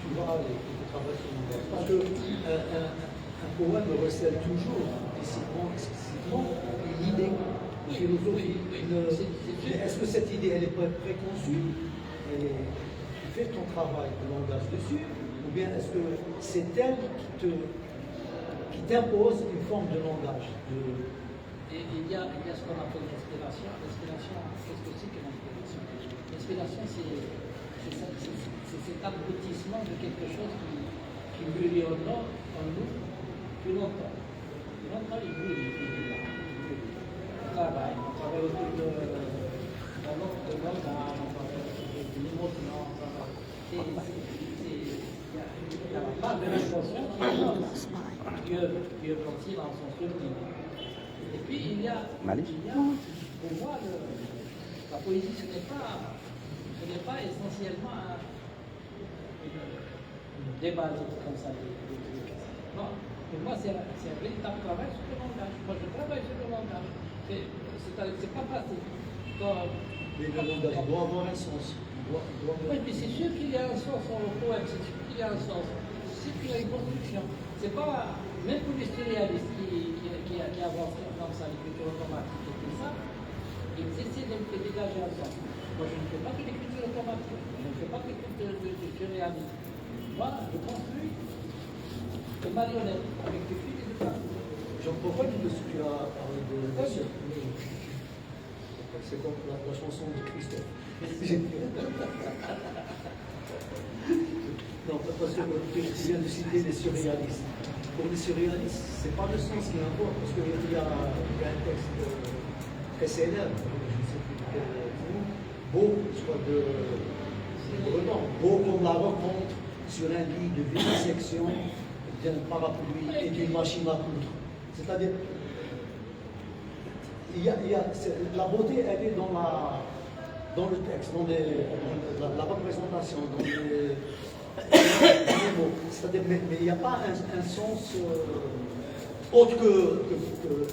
tu vas aller pour tu travailles sur le langage? Parce qu'un poème recèle toujours, implicitement, explicitement, une idée, une philosophie. Est-ce que cette idée, elle est préconçue et tu fais ton travail de langage dessus, ou bien est-ce que c'est elle qui t'impose une forme de langage Et il y a ce qu'on appelle l'inspiration. L'inspiration, qu'est-ce que c'est que l'inspiration? L'inspiration, c'est cet aboutissement de quelque chose qui mûrit en nous plus longtemps. Plus longtemps, il mûrit, il est là. On travaille autour de langage, on travaille autour de l'émotion, on travaille. Il y a la part de l'émotion qui œuvre en silence, en souvenir. Et puis il y a pour moi, la poésie, ce n'est pas essentiellement un débat comme ça. Non, pour moi, c'est un véritable travail sur le langage. Moi, je travaille sur le langage. C'est pas facile. Mais le langage doit avoir un sens. Oui, mais c'est sûr qu'il y a un sens en le poème, c'est sûr qu'il y a un sens. C'est sûr qu'il y a une construction. C'est pas, même pour les surréalistes qui avancent comme ça, l'écriture automatique et tout ça, ils essaient de dégager un sens. Moi, je ne fais pas de l'écriture automatique, je ne fais pas de l'écriture de surréalisme. Moi, je construis des marionnettes avec des fils et des plats. J'en profite de ce que tu as parlé de c'est comme la chanson de Christophe. Non, parce que tu viens de citer les surréalistes. Pour les surréalistes, ce n'est pas le sens qui importe, parce qu'il y a un texte très célèbre, je ne sais plus quel nom, beau, je crois, de Breton, beau comme la rencontre sur un lit de vivisection d'un parapluie et d'une machine à coudre. C'est-à-dire, la beauté, elle est dans le texte, dans la représentation, dans les mots. C'est-à-dire, mais il n'y a pas un sens autre que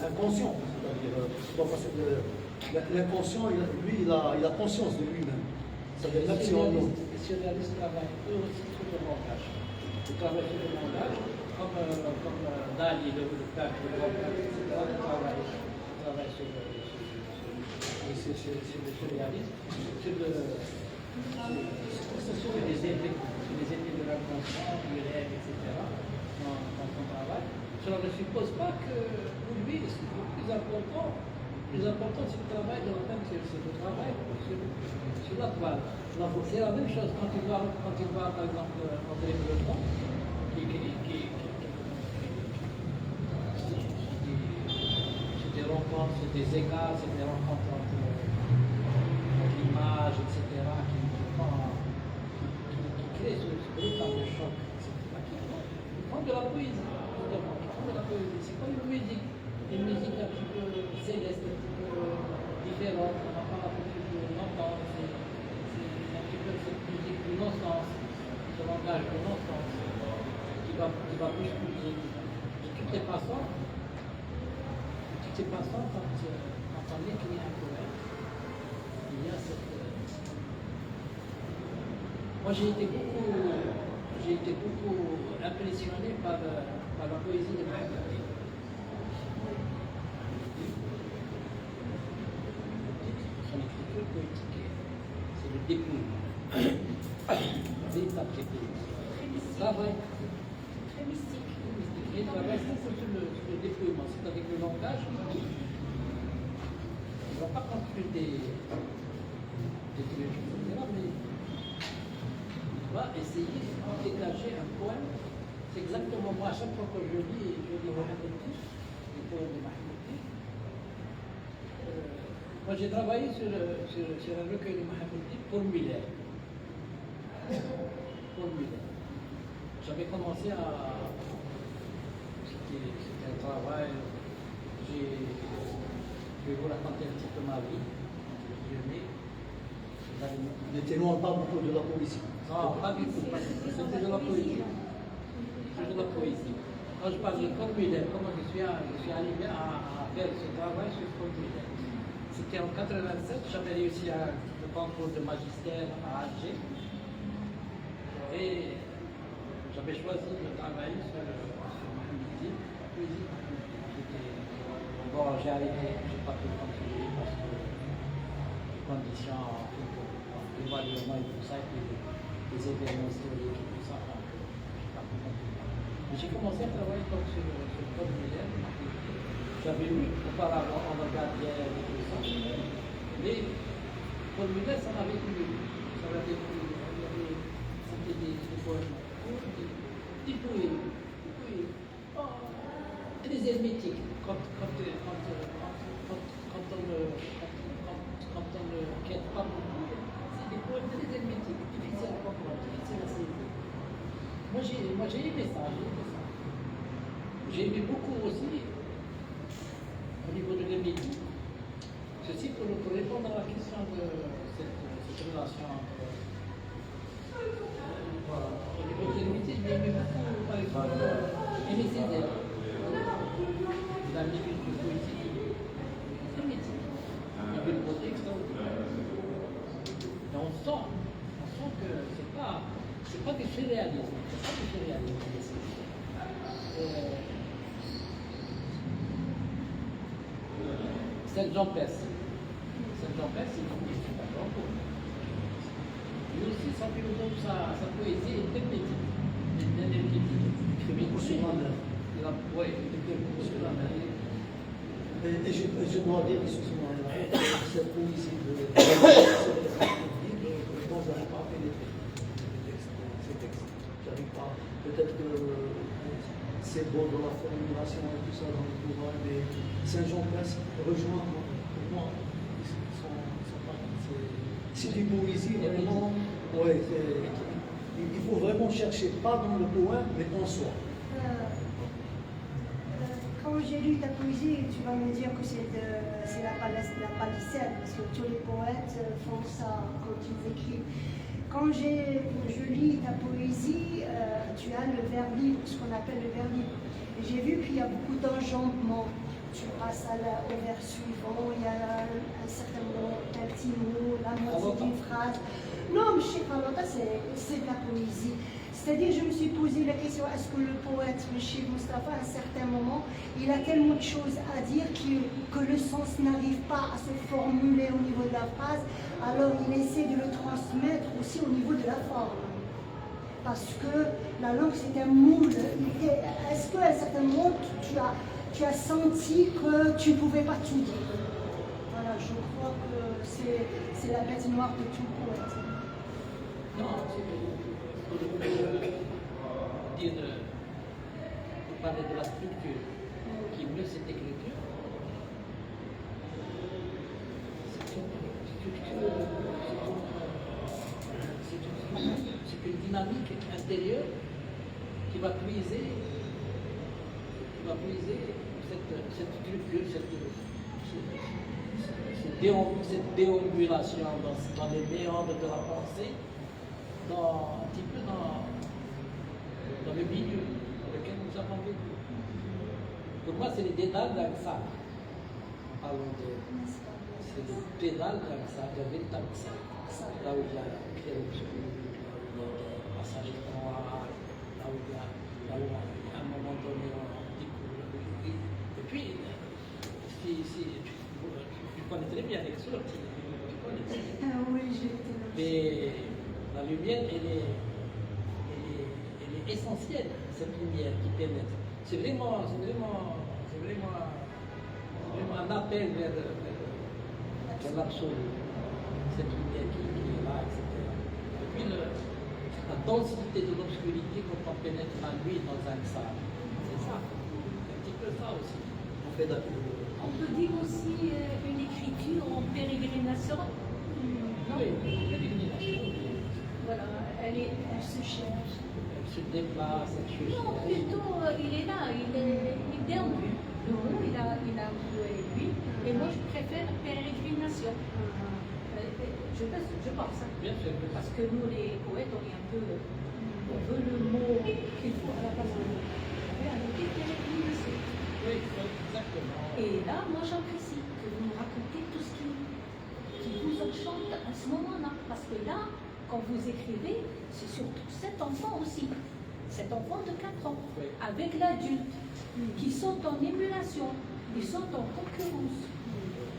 inconscient. C'est-à-dire, l'inconscient, lui, il a conscience de lui-même. C'est-à-dire, l'action. Les surréalistes travaillent eux aussi sur le langage. Ils travaillent sur le langage, comme Dali, le père, le grand-père, etc. Ils travaillent sur le surréalisme, sur les effets de l'inconscient, du rêve, etc. dans son travail. Cela ne suppose pas que pour lui, ce qui est le plus important, c'est le travail de la peinture, c'est le travail sur la toile. C'est la même chose quand il va par exemple, André Breton, c'est des rencontres, c'est des écarts, c'est des rencontres entre l'image, etc., qui créent ce véritable choc. Ils font de la poésie, c'est comme une musique un petit peu céleste, un petit peu différente, on n'a pas l'habitude de l'entendre, c'est un petit peu cette musique du non-sens, ce langage du non-sens, qui va bousculer de toutes les façons, quand on écrit un poème, il y a cette... Moi j'ai été beaucoup impressionné par la poésie de Mohamed. Son écriture poétique, c'est le dépouillement. Véritable dépouillement. Travail. Très mystique. Et travail, c'est sur le dépouillement, c'est avec le langage. On ne va pas construire des choses, mais on va essayer de dégager un poème. C'est exactement moi, à chaque fois que je lis Mohamed Tif, les poèmes de Mohamed Tif, moi j'ai travaillé sur un recueil de Mohamed Tif pour Muller. J'avais commencé à... C'était un travail, je vais vous raconter un petit peu ma vie. Les ténors parlent beaucoup de la poésie. Non, pas du tout. C'était de la poésie. C'est de la poésie. Quand je parle de Paul Muller, comment je suis arrivé à faire ce travail sur Paul Muller. C'était en 87, j'avais réussi le concours de magistère à Alger. Et j'avais choisi de travailler sur Mohamed Tif, la poésie. Bon, j'ai arrêté, je n'ai pas pu continuer parce que les conditions d'évaluement et tout ça, et puis les événements historiques et tout ça, je n'ai pas pu continuer. Mais j'ai commencé à travailler donc sur Paul Muller. J'avais lu auparavant en Gardière et tout ça. Mais Paul Muller, ça m'avait plu. Ça m'avait plu. C'était des poèmes courts, des poèmes. Et des hermétiques. Quand on ne quête pas beaucoup, c'est des poèmes très hermétiques, difficiles à comprendre, difficiles à saisir. Moi j'ai aimé ça. J'ai aimé beaucoup aussi, au niveau de l'hermétique, ceci pour répondre à la question de cette relation entre... Voilà. Au niveau de l'hermétique, j'ai aimé beaucoup, par exemple, Aimé Césaire. La l'écriture poétique, c'est mythique. Il veut le côté extraordinaire. Et on sent que c'est pas du surréalisme. C'est pas du surréalisme. Saint-Jean Perse. Saint-Jean Perse, c'est un grand poète. Lui aussi, sa philosophie, sa poésie est hermétique. Elle est hermétique. Oui, et je dois dire, excusez-moi, cette poésie de dont je n'arrive pas à pénétrer ces textes. J'arrive pas. Peut-être que c'est beau dans la formulation et tout ça dans le courant, mais Saint-Jean-Perse rejoint pour moi. C'est une poésie vraiment. Ouais, il faut vraiment chercher, pas dans le poème, mais en soi. Quand j'ai lu ta poésie, tu vas me dire que c'est la palissade, parce que tous les poètes font ça quand ils écrivent. Quand je lis ta poésie, tu as le vers libre, ce qu'on appelle le vers libre. Et j'ai vu qu'il y a beaucoup d'enjambements. Tu passes au vers suivant, il y a un certain mot, un petit mot, la moitié d'une phrase. Non, mais je sais pas, c'est de la poésie. C'est-à-dire, je me suis posé la question, est-ce que le poète, le Cheikh Moustapha, à un certain moment, il a tellement de choses à dire que le sens n'arrive pas à se formuler au niveau de la phrase, alors il essaie de le transmettre aussi au niveau de la forme. Parce que la langue, c'est un moule. Est-ce qu'à un certain moment, tu as senti que tu ne pouvais pas tout dire? Voilà, je crois que c'est la bête noire de tout poète. Non, pour parler de la structure qui meut cette écriture, c'est une dynamique intérieure qui va puiser cette structure, cette déambulation dans les méandres de la pensée un petit peu dans le milieu dans lequel nous avons vécu. Pour moi, c'est les dédales d'Aksar. Parlons de. C'est les pédales d'Aksar, de véritable Aksar. Là où il y a l'éruption, là où il y a des passages noirs, là où à un moment donné on découvre. Et puis, tu connais très bien l'Exor, tu connais. Oui, j'ai été là. Mais la lumière, elle est essentielle, cette lumière qui pénètre. C'est vraiment un appel vers l'absolu, cette lumière qui est là, etc. Et puis la densité de l'obscurité quand on pénètre la nuit dans un sable. C'est ça, c'est un petit peu ça aussi. On fait d'accord. On peut dire aussi une écriture en pérégrination. Oui, l'élimination, Voilà, elle se cherche. elle se déplace, elle se Non, plutôt, il est là, il déambule. Le mot, il a lui. Et moi, je préfère pérégrination. Je pense. Hein. bien sûr. Parce que nous, les poètes, on est un peu. On veut le mot qu'il faut à la place de l'autre. On veut ajouter pérégrination. Oui, exactement. Et là, moi, j'apprécie que vous nous racontez tout ce qui vous enchante à ce moment-là. Parce que là, quand vous écrivez, c'est surtout cet enfant aussi. Cet enfant de 4 ans, Oui. avec l'adulte, qui sont en émulation, qui sont en concurrence.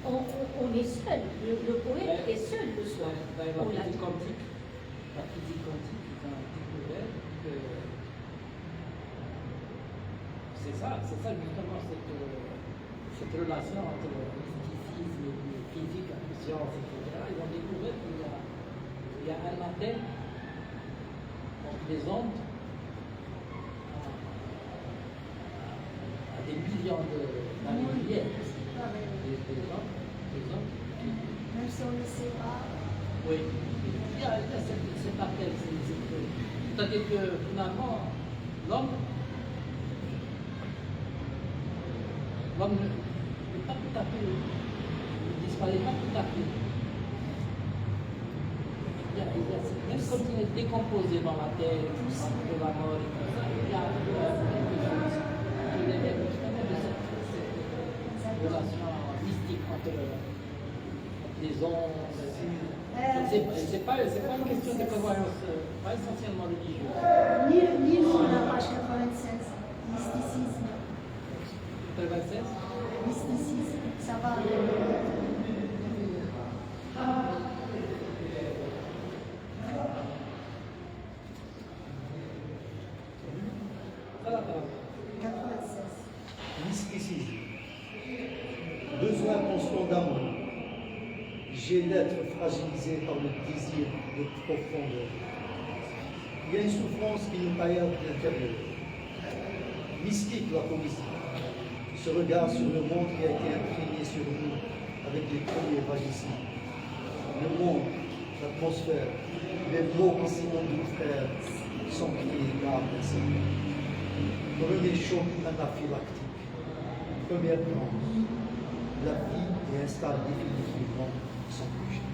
On est seul, le poète est seul le soir. Dans On la l'a dit. physique quantique, ils ont découvert que c'est ça justement, cette relation entre le mysticisme et le physique, la science, etc. Ils ont découvert qu'il y a un appel entre les ondes à des millions d'années-lumière. Les ondes qui Même si on ne sait pas. oui, il y a cet appel, c'est-à-dire que finalement, l'homme n'est pas tout à fait, il disparaît pas tout à fait. Même quand il est décomposé dans la terre, de la mort et tout ça, il y a quelque chose qui révèle justement de cette relation mystique entre les ondes. C'est pas une question de prévoyance, pas essentiellement religieuse. Livre, la page 96, mysticisme. 96. Mysticisme, ça va. Ça va. 96. Mysticisme. Besoin constant d'amour. J'ai l'être fragilisé par le désir de profondeur. Il y a une souffrance qui nous taillarde de l'intérieur. Mystique la poésie. Ce regard sur le monde qui a été imprégné sur nous avec les premiers vagissements. Le monde, l'atmosphère, les mots qui s'y ont dû faire sans crier l'âme incendie. Premier choc anaphylactique. Première transe. La vie est installée définitivement sans bouger.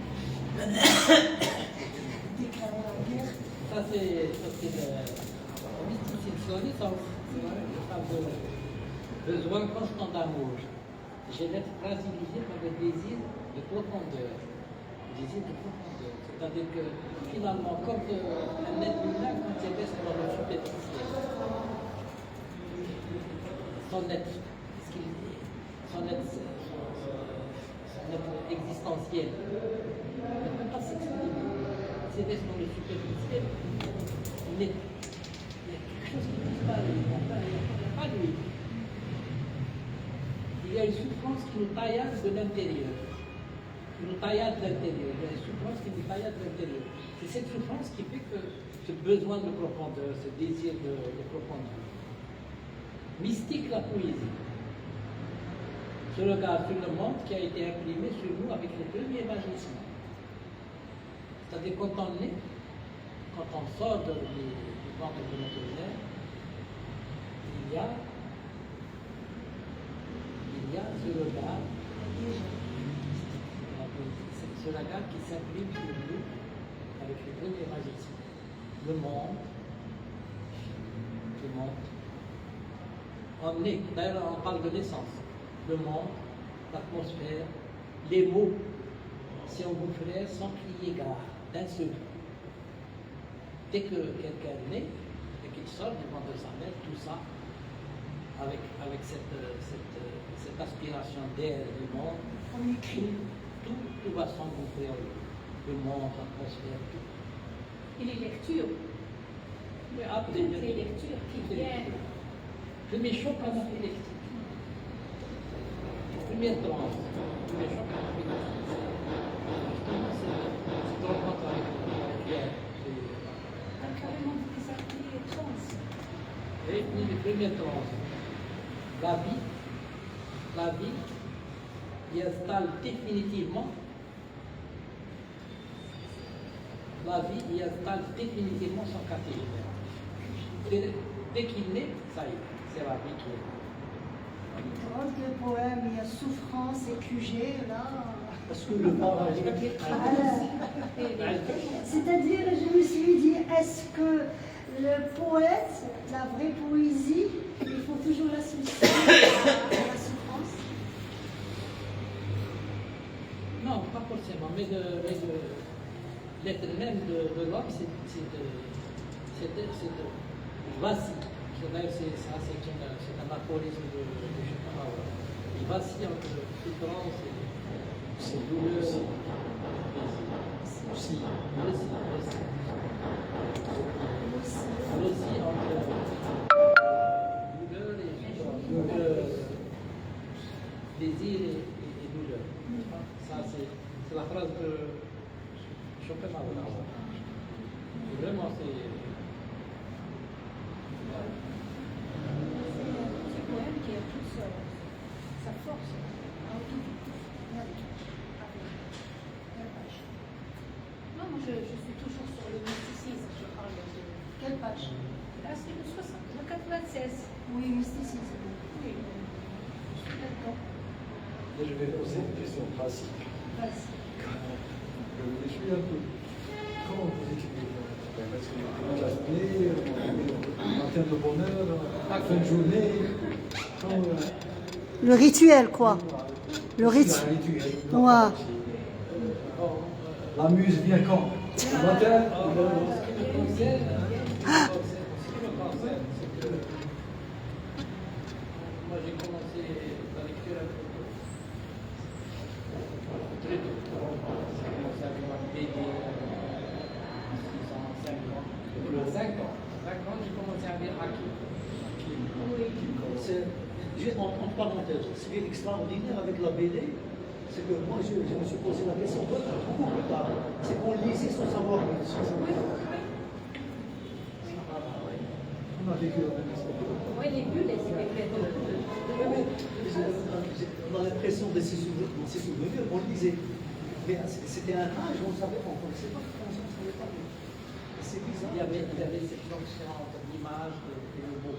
Déclarer la guerre. Ça, c'est le mysticisme, c'est la naissance. C'est vrai, le fameux besoin constant d'amour. J'ai l'être fragilisé par le désir de profondeur. Le désir de profondeur. C'est-à-dire que finalement, comme un être humain, quand il reste dans le superficiel, son être, son être existentiel ne peut pas s'exprimer. S'il reste dans le superficiel, il y a quelque chose qui disparaît, il n'y a pas lui. Il y a une souffrance qui nous taillade de l'intérieur. Qui nous taillade de l'intérieur. Il y a une souffrance qui nous taillade de l'intérieur. C'est cette souffrance qui fait que ce besoin de profondeur, ce désir de profondeur. Mystique la poésie. Ce regard sur le monde qui a été imprimé sur nous avec les premiers vagissements. C'est-à-dire quand on est, quand on sort du ventre de notre mère, il y a ce regard, ce regard qui s'imprime sur nous avec les premiers vagissements. le monde, d'ailleurs on parle de l'essence, le monde, l'atmosphère, les mots, si on vous ferait sans crier gare, d'un seul coup. Dès que quelqu'un naît et qu'il sort du ventre de sa mère, tout ça, avec cette aspiration d'air du monde, On écrit. tout va s'engouffrer en lui. Le monde, l'atmosphère, tout. Et les lectures, Mais après, toutes les lectures qui viennent. je me choque à la lecture. Première tranche, je me choque à la lecture. C'est trop rencontre avec Pierre. Carrément des appelés trans. Et puis les premières tranches, la vie qui installe définitivement son catégorie. Dès qu'il naît, ça y est, c'est la vie qui est. Drôle de poème, il y a souffrance et QG, là. Parce que le paradis, C'est-à-dire, je me suis dit, est-ce que le poète, la vraie poésie, il faut toujours l'associer à la souffrance? Non, pas forcément, mais l'être même de l'homme, c'est vacille. D'ailleurs, c'est un aphorisme de Schopenhauer. Il vacille entre souffrance et douleur. Aussi entre douleur et désir et douleur. Ça, c'est la phrase de Schopenhauer. Vraiment, c'est... Ce poème qui a toute sa force. Non, moi je suis toujours sur le mysticisme, je parle de... Quelle page? Là c'est le 60, le 96. Oui, mysticisme. Oui, je suis d'accord. je vais poser une question classique. Vas-y. Je suis un peu. Comment vous écrivez? Parce que la journée, matin de bonheur, fin de journée. Le rituel, quoi. Le rituel. Ouais. La muse vient quand? Le matin? Ce qui me concerne, c'est que moi j'ai commencé la lecture très tôt. J'ai commencé avec ma BD à 5 ans. 5 ans, j'ai commencé à lire Hakim. En parenthèse, ce qui est extraordinaire avec la BD, c'est que moi je me suis posé la question beaucoup plus tard. C'est qu'on lisait sans savoir. On a vécu la même histoire. Oui, les bulles, elles étaient faites de... On a l'impression de ses souvenirs, on lisait. Mais c'était un âge, on ne savait pas, on ne connaissait pas, on ne savait pas. C'est bizarre. Il y avait cette jonction entre l'image et le mot.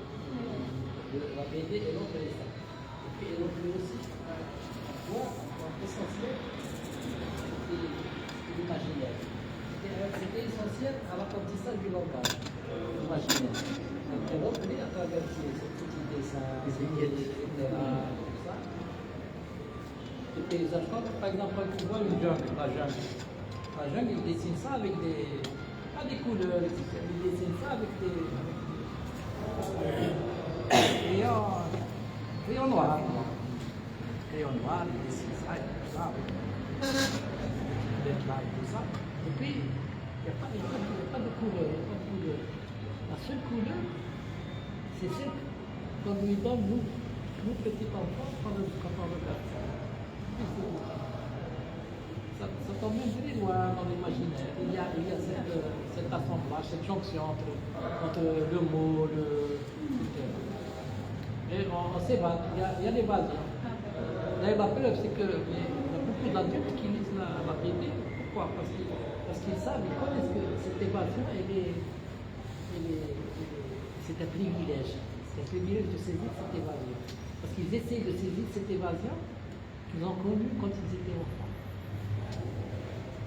La BD et l'autre est ça. Et puis l'autre aussi. Essentiel, c'était l'imaginaire. C'était essentiel à l'apprentissage du langage, l'imaginaire. Et l'autre, à travers ces petits dessins, ces vignettes, etc., tout ça, les paysages, par exemple, quand tu vois une jungle, la jungle, il dessine ça avec pas des couleurs, il dessine ça avec des crayons noirs. Crayon noir, il dessine ça, et tout ça, avec tout ça. Et puis, il n'y a pas de couleur, La seule couleur, c'est celle qu'on lui donne, nous petits enfants, quand on regarde ça. Ça t'emmène très loin dans l'imaginaire. Il y a cet assemblage, cette jonction entre le mot, et on s'évade, il y a l'évasion. D'ailleurs, la preuve, c'est qu'il y a beaucoup d'adultes qui lisent la BD. Pourquoi? Parce qu'ils savent, ils connaissent que cette évasion, c'est un privilège. C'est un privilège de saisir cette évasion. Parce qu'ils essayent de saisir cette évasion qu'ils ont connue quand ils étaient enfants.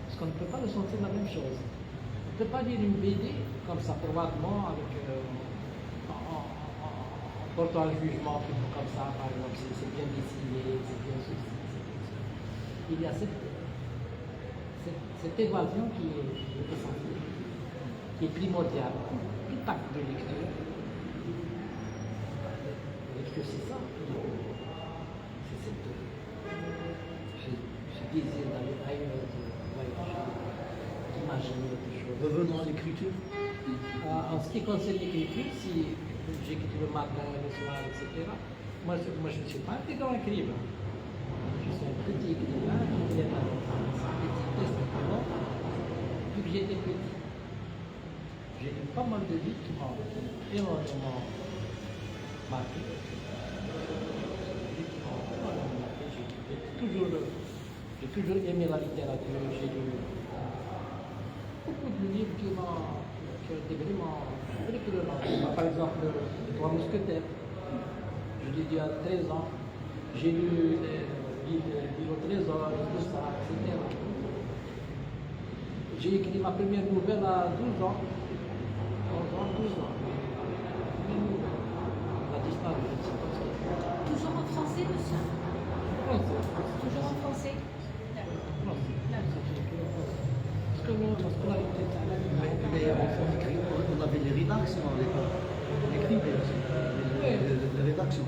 Parce qu'on ne peut pas ressentir la même chose. On ne peux pas lire une BD comme ça, probablement, avec, en portant un jugement comme ça, par exemple, c'est bien dessiné, c'est bien ceci, c'est bien cela. Il y a cette évasion qui est essentielle, qui est primordiale. Tout acte de lecture. Lecture, c'est ça. C'est cette ce désir d'aller ailleurs, de voyager, d'imaginer autre chose. Revenons à l'écriture. En ce qui concerne l'écriture, si j'écris le matin, le soir, etc., moi je ne suis pas un très grand écrivain. Je suis un petit écrivain qui vient d'adopter un petit test depuis que j'étais petit. J'ai lu pas mal de livres qui m'ont énormément marqué. J'ai toujours aimé la littérature, j'ai lu beaucoup de livres qui ont été vraiment curieusement. Par exemple, Les Trois Mousquetaires, je l'ai lu à 13 ans. J'ai lu l'île au trésor, tout ça, etc. J'ai écrit ma première nouvelle à 12 ans. 12 ans. Elle a disparu, je ne sais pas ce qu'elle fait. Toujours en français, monsieur? Toujours en français? Parce que la scolarité, Mais on avait les rédactions à l'époque. On écrivait les rédactions.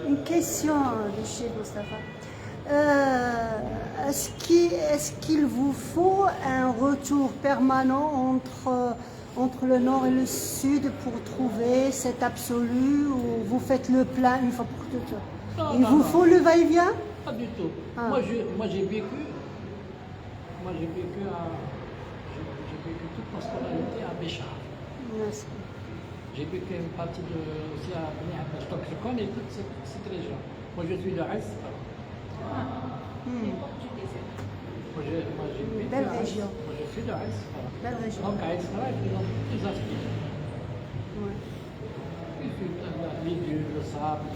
Une question de chez Moustapha. Est-ce qu'il vous faut un retour permanent entre le nord et le sud pour trouver cet absolu, ou vous faites le plein une fois pour toutes? Il vous faut le va-et-vient? Pas du tout. Ah. Moi, j'ai vécu toute ma scolarité à Béchar. Yes. J'ai vécu une partie aussi à Bni. Donc je connais toute cette région. Moi, je suis de Haïs. Moi, j'ai vécu Belle à Haïs. région. Moi, je suis de Haïs. Voilà. Belle région. Donc à Haïs, ils ont tous les aspects. Ouais. L'île le sable,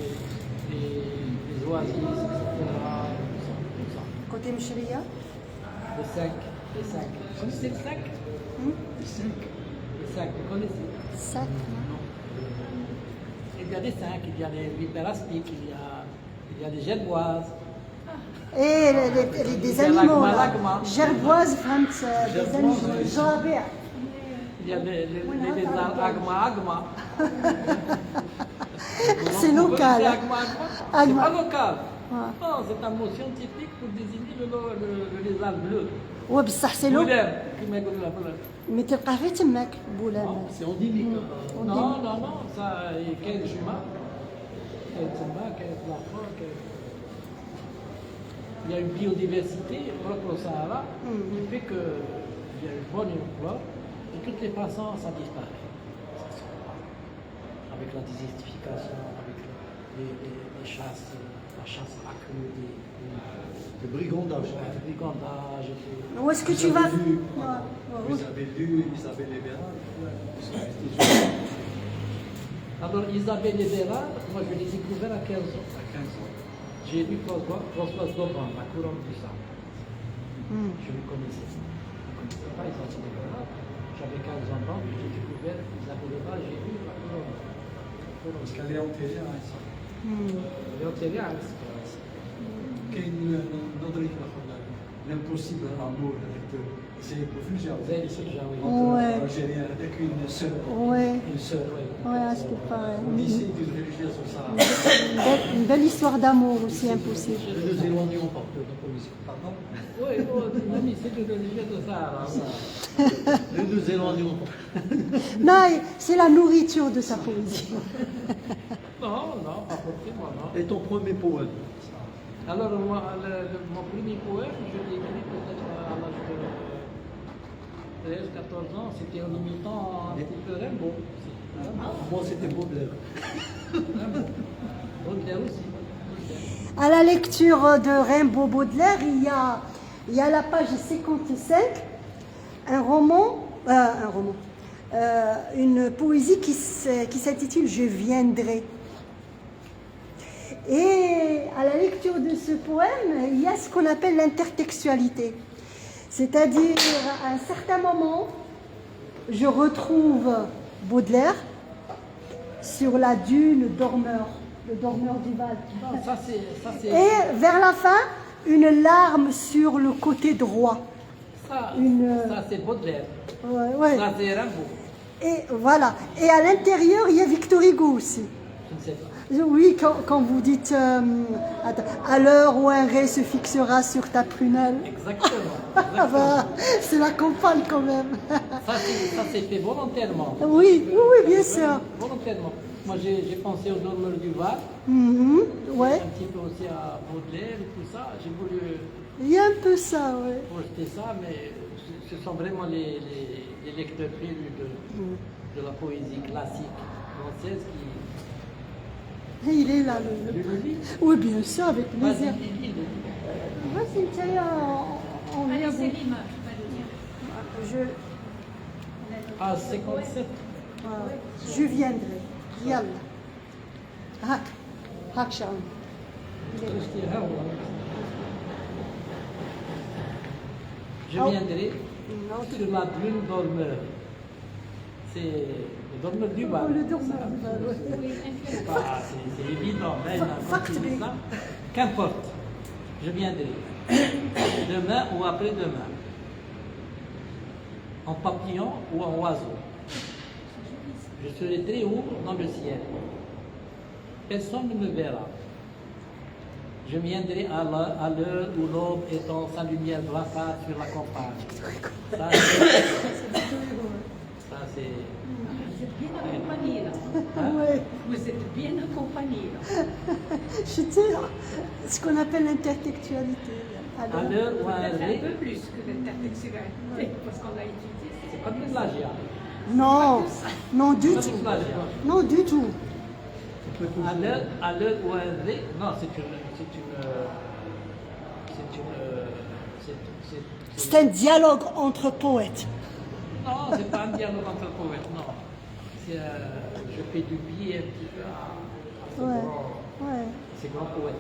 les oasis, etc. Tout ça. Côté Mchelia? Les 5. Vous connaissez le 5? Les 5, vous connaissez? 7, non? Il y a des 5, il y a les vipéraspiques, il y a des gerboises. Et des animaux, là. l'agma. Gerboise, des animaux. Jabir. Il y a les lézards agma. C'est local. Vous connaissez agma? C'est pas local. Ah. Non, c'est un mot scientifique pour désigner le lézard bleu. Ouais, بصح c'est local. Boulem, كما يقولوا له بالله. Mais تلقاه غير تماك بولان. C'est endémique. Non, ça, كاين جمع كاين تما كاين طلاقه كاين. Il y a une biodiversité propre au Sahara qui fait qu'il y a une bonne flore. De toutes les façons, ça disparaît. Avec la désertification, avec les chasses, la chasse accrue Le brigandage. des brigandages. Où est-ce que tu vas? Vous avez lu Isabelle Ebera? Alors, Isabelle Ebera, moi je l'ai découvert à 15 ans. À 15 ans. J'ai lu Françoise Daubin, La couronne du sang. Je le connaissais. Je ne connaissais pas Isabelle Ebera. J'avais 15 ans, j'ai découvert Isabelle Ebera, j'ai lu La couronne. Parce qu'elle est enterrée à Haïs. Elle est enterrée à Haïs. كاين نظريه اخرى l'impossible amour c'est plusieurs زي السجاوي. Ouais. algérien avec une sœur Ouais. une sœur Ouais, à ce qui paraît. au lycée d'une religieuse au Sahara. Une belle histoire d'amour aussi impossible. Ne nous éloignons pas de la poésie. Pardon? Oui, oui, c'est de religieux de Sahara. Ne nous éloignons pas. Non, c'est la nourriture de sa poésie. Non, pas forcément, non. Et ton premier poème? Alors, moi, mon premier poème, je l'ai écrit peut-être à l'âge de 13-14 ans, c'était en imitant un petit peu Rimbaud. Moi, c'était Baudelaire. Baudelaire aussi. À la lecture de Rimbaud Baudelaire, il y a la page 55, une poésie qui s'intitule « Je viendrai ». Et à la lecture de ce poème, il y a ce qu'on appelle l'intertextualité. C'est-à-dire, à un certain moment, je retrouve Baudelaire sur la dune dormeur, le dormeur du Val. Non, ça c'est... Et vers la fin, une larme sur le côté droit. Ça, Une- ça c'est Baudelaire. Ouais, ouais. Ça c'est Rimbaud. Et voilà. Et à l'intérieur, il y a Victor Hugo aussi. Je ne sais pas. Oui, quand vous dites attends, à l'heure où un ray se fixera sur ta prunelle. Exactement. Ah bah, c'est la campagne quand même. Ça c'est fait volontairement. Oui, oui, oui, bien sûr. Volontairement. Moi j'ai pensé au dormeur du Var, Mhm, ouais, un petit peu aussi à Baudelaire et tout ça. J'ai voulu il y a un peu ça, ouais. projeter ça, mais ce sont vraiment les lecteurs férus de la poésie classique française qui... Et il est là, Je le lis. Oui, bien sûr, avec Vas-y, plaisir. lis-le. Vas-y, tiens, on Allez, est c'est l'image, je vais le dire. Ah, 57. Je viendrai. Yalla. Hak. Hak, Sharon. Je viendrai sur la dune dormeur. C'est le dormeur du bal. Le dormeur du Val, ouais. Oui, influent. Ah, c'est évident. Ben, Fact quand tu dis big. ça, qu'importe, je viendrai. Demain ou après-demain. En papillon ou en oiseau. Je serai très haut dans le ciel. Personne ne me verra. Je viendrai à l'heure où l'aube étend sa lumière blafarde sur la campagne. Ça, c'est... Vous êtes bien accompagné là. Ouais. Vous êtes bien accompagné là. Je tire ce qu'on appelle l'intertextualité. À l'heure où un Peut-être un ré... peu plus que l'intertextualité, parce qu'on l'a étudié. C'est pas du plagiat. Non, non du C'est pas du tout. plagiat. Non, du tout. À l'heure où un ré... Non, C'est un dialogue entre poètes. Non, c'est pas un dialogue entre poètes, non. C'est, je fais du biais un petit peu à Ouais, ouais. ces grands poètes.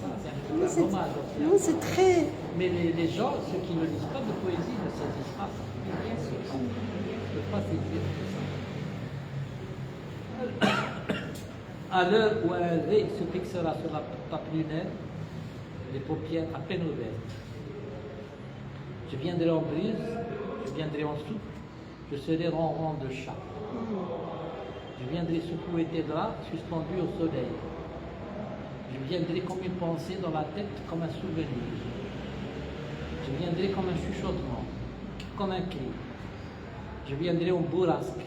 Ça, c'est un Oui, peu c'est- dommage. aussi, hein. oui, c'est très... Mais les gens, ceux qui ne lisent pas de poésie, ne saisissent pas ça. Bien sûr. Ils ne peuvent pas saisir tout ça. À l'heure où un ré se fixera sur ta prunelle, les paupières à peine ouvertes. Je viendrai en brise, je viendrai en soupe, je serai ronron de chat. Je viendrai secouer tes draps suspendus au soleil. Je viendrai comme une pensée dans la tête, comme un souvenir. Je viendrai comme un chuchotement, comme un cri. Je viendrai en bourrasque.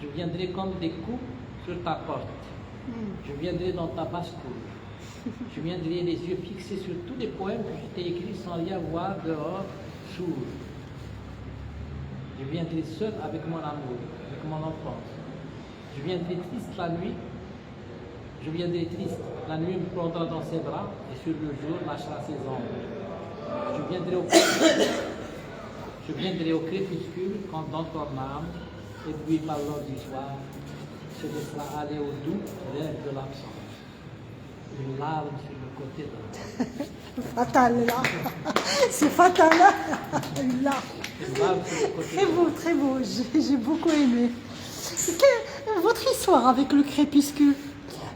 Je viendrai comme des coups sur ta porte. Je viendrai dans ta basse-cour. Je viendrai les yeux fixés sur tous les poèmes que je t'ai écrits sans rien voir dehors, sourd. Je viendrai seul avec mon amour, avec mon enfance. Je viendrai triste la nuit. Je viendrai triste. La nuit me prendra dans ses bras et sur le jour lâchera ses ombres. Je viendrai au crépuscule quand dans ton âme, éblouie par l'or du soir, se laissera aller au doux rêve de l'absence. Une larme sur le côté de Fatal, là. C'est fatal, là. Là. une larme sur le côté Très beau, très beau. J'ai beaucoup aimé. C'était votre histoire avec le crépuscule.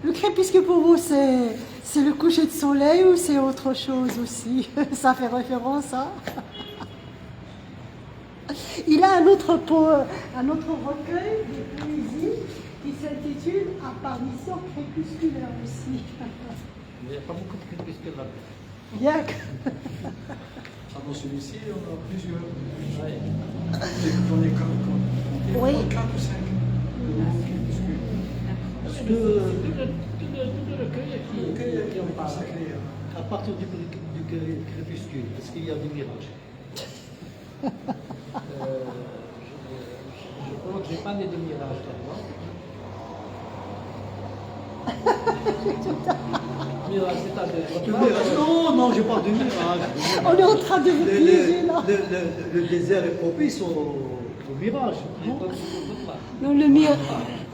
Le crépuscule pour vous, c'est le coucher de soleil ou c'est autre chose aussi? Ça fait référence à... Il a un autre recueil de poésie qui s'intitule Apparition crépusculaire aussi. Il n'y a pas beaucoup de crépuscules là-dedans. Bien que... Ah, dans celui-ci, on a plusieurs. Ouais. J'en ai compté Oui. 4 ou 5 crépuscules. Tout le recueil qui en parle. Consacré À partir du crépuscule, est-ce qu'il y a des mirages? Je crois que j'ai pas des demi-mirages là-dedans. Mirage, c'est-à-dire. Non, je parle de mirage. On est en train de vous piéger là. Le désert est propice au mirage. Non,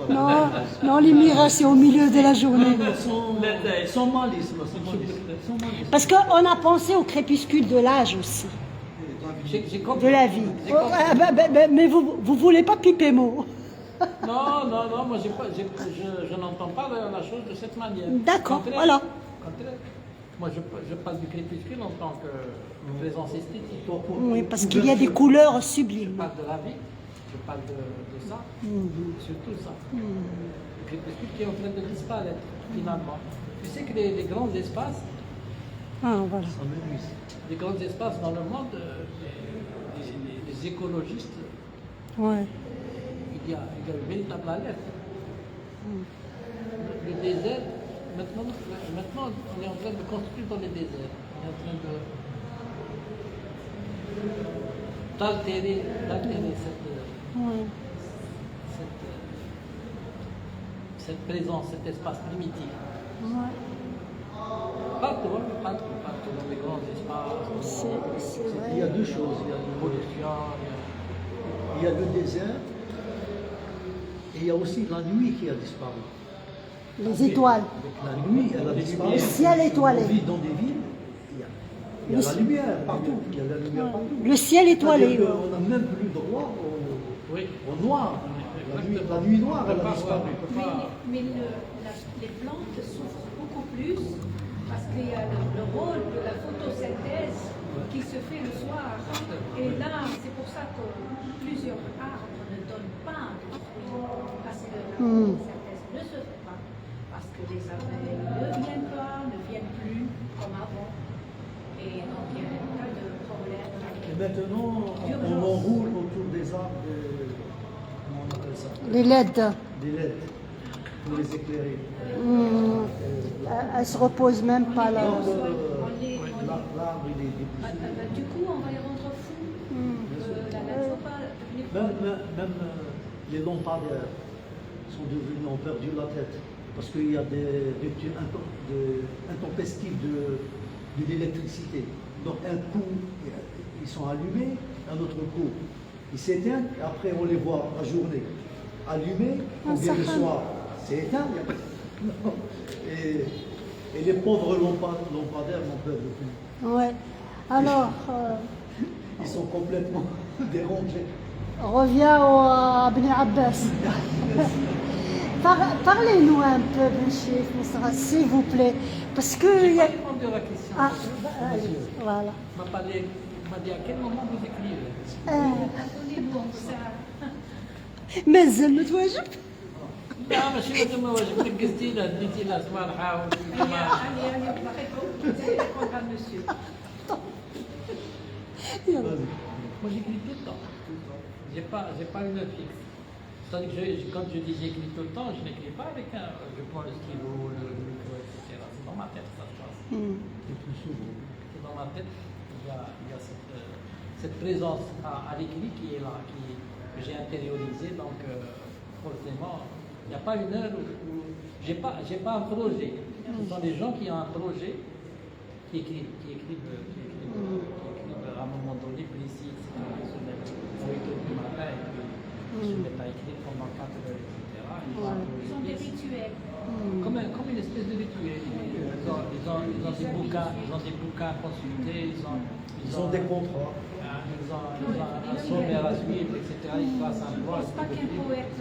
Non, non, les mirages, c'est au milieu de la journée. sans malice. Parce qu'on a pensé au crépuscule de l'âge aussi. J'ai compris. de la vie. J'ai compris. Mais vous voulez pas piper mot. Non, moi je n'entends pas la chose de cette manière. D'accord, Contraire, voilà. contraire. Moi je parle du crépuscule en tant que présence esthétique. Oui, parce qu'il y a des couleurs Je sublimes. parle de la vie, je parle de ça, surtout ça. Le crépuscule qui est en train de disparaître finalement. Tu sais que les grands espaces, Ah, voilà. les grands espaces dans le monde, les écologistes, Ouais. il y a une véritable alerte. Le désert, maintenant, on est en train de construire dans les déserts. On est en train d'altérer Ouais. cette présence, cet espace primitif. Ouais. Partout dans les grands espaces. C'est Il y a vrai. deux choses. Il y a Pollution, il y a le désert et il y a aussi la nuit qui a disparu. Les étoiles. La nuit, elle a disparu. Le ciel étoilé. On vit dans des villes, il y a la lumière partout. Il y a la lumière partout. Le ciel étoilé. C'est-à-dire qu'on n'a même plus droit oui. au noir. La nuit noire, elle a disparu. Mais les plantes souffrent beaucoup plus parce qu'il y a le rôle de la photosynthèse qui se fait le soir. Et là, c'est pour ça que plusieurs arbres ne donnent pas de fruits parce que la photosynthèse ne se fait pas. Parce que les abeilles ne viennent pas, ne viennent plus comme avant. Et donc il y a un tas de problèmes. Et maintenant, on enroule autour des arbres, comment on appelle ça, Les LED. des LED pour les éclairer. Elle se repose même pas là. Donc, l'arbre, il est dépouillé. Du coup, on va les rendre fous. La nature va devenir Même les lampadaires sont devenus, ont perdu la tête. Parce qu'il y a des ruptures intempestives de l'électricité. Donc un coup, ils sont allumés, un autre coup, ils s'éteignent, et après on les voit la journée allumés, ou bien le soir, c'est éteint. Non. Et les pauvres lampadaires n'en peuvent plus. Ouais. Alors, Ils sont complètement dérangés. on revient à Ibn Abbas. Parlez-nous un peu, Ben Chef Moussa, s'il vous plaît. Parce que. J'ai il y pas a- répondu à la question. Ah, voilà. Il m'a dit à quel moment vous écrivez. Attendez-vous, ça. مازال ما تواجب. لا ماشي لازم واجب ركزتي لها ديتي لها صباحها Allez, on va répondre à monsieur. Moi j'écris tout le temps. J'ai pas une heure fixe. C'est-à-dire que quand je dis j'écris tout le temps, je n'écris pas avec un. Je prends le stylo, le micro, etc. C'est dans ma tête ça se passe. C'est dans ma tête. Il y a cette présence à l'écrit qui est là, que j'ai intériorisée. Donc forcément, il n'y a pas une heure où j'ai pas un projet. Ce sont des gens qui ont un projet, qui écrivent à un moment donné précis, etc. Ils se mettent au 8 heures du matin et puis ils se mettent à écrire pendant 4 heures, etc. Ils ont des rituels. Comme une espèce de rituel. Ils ont des bouquins à consulter, ils Ils ont des contrats. ils ont un sommaire à suivre, etc. Ils passent un Je ne droit. pense pas qu'un poète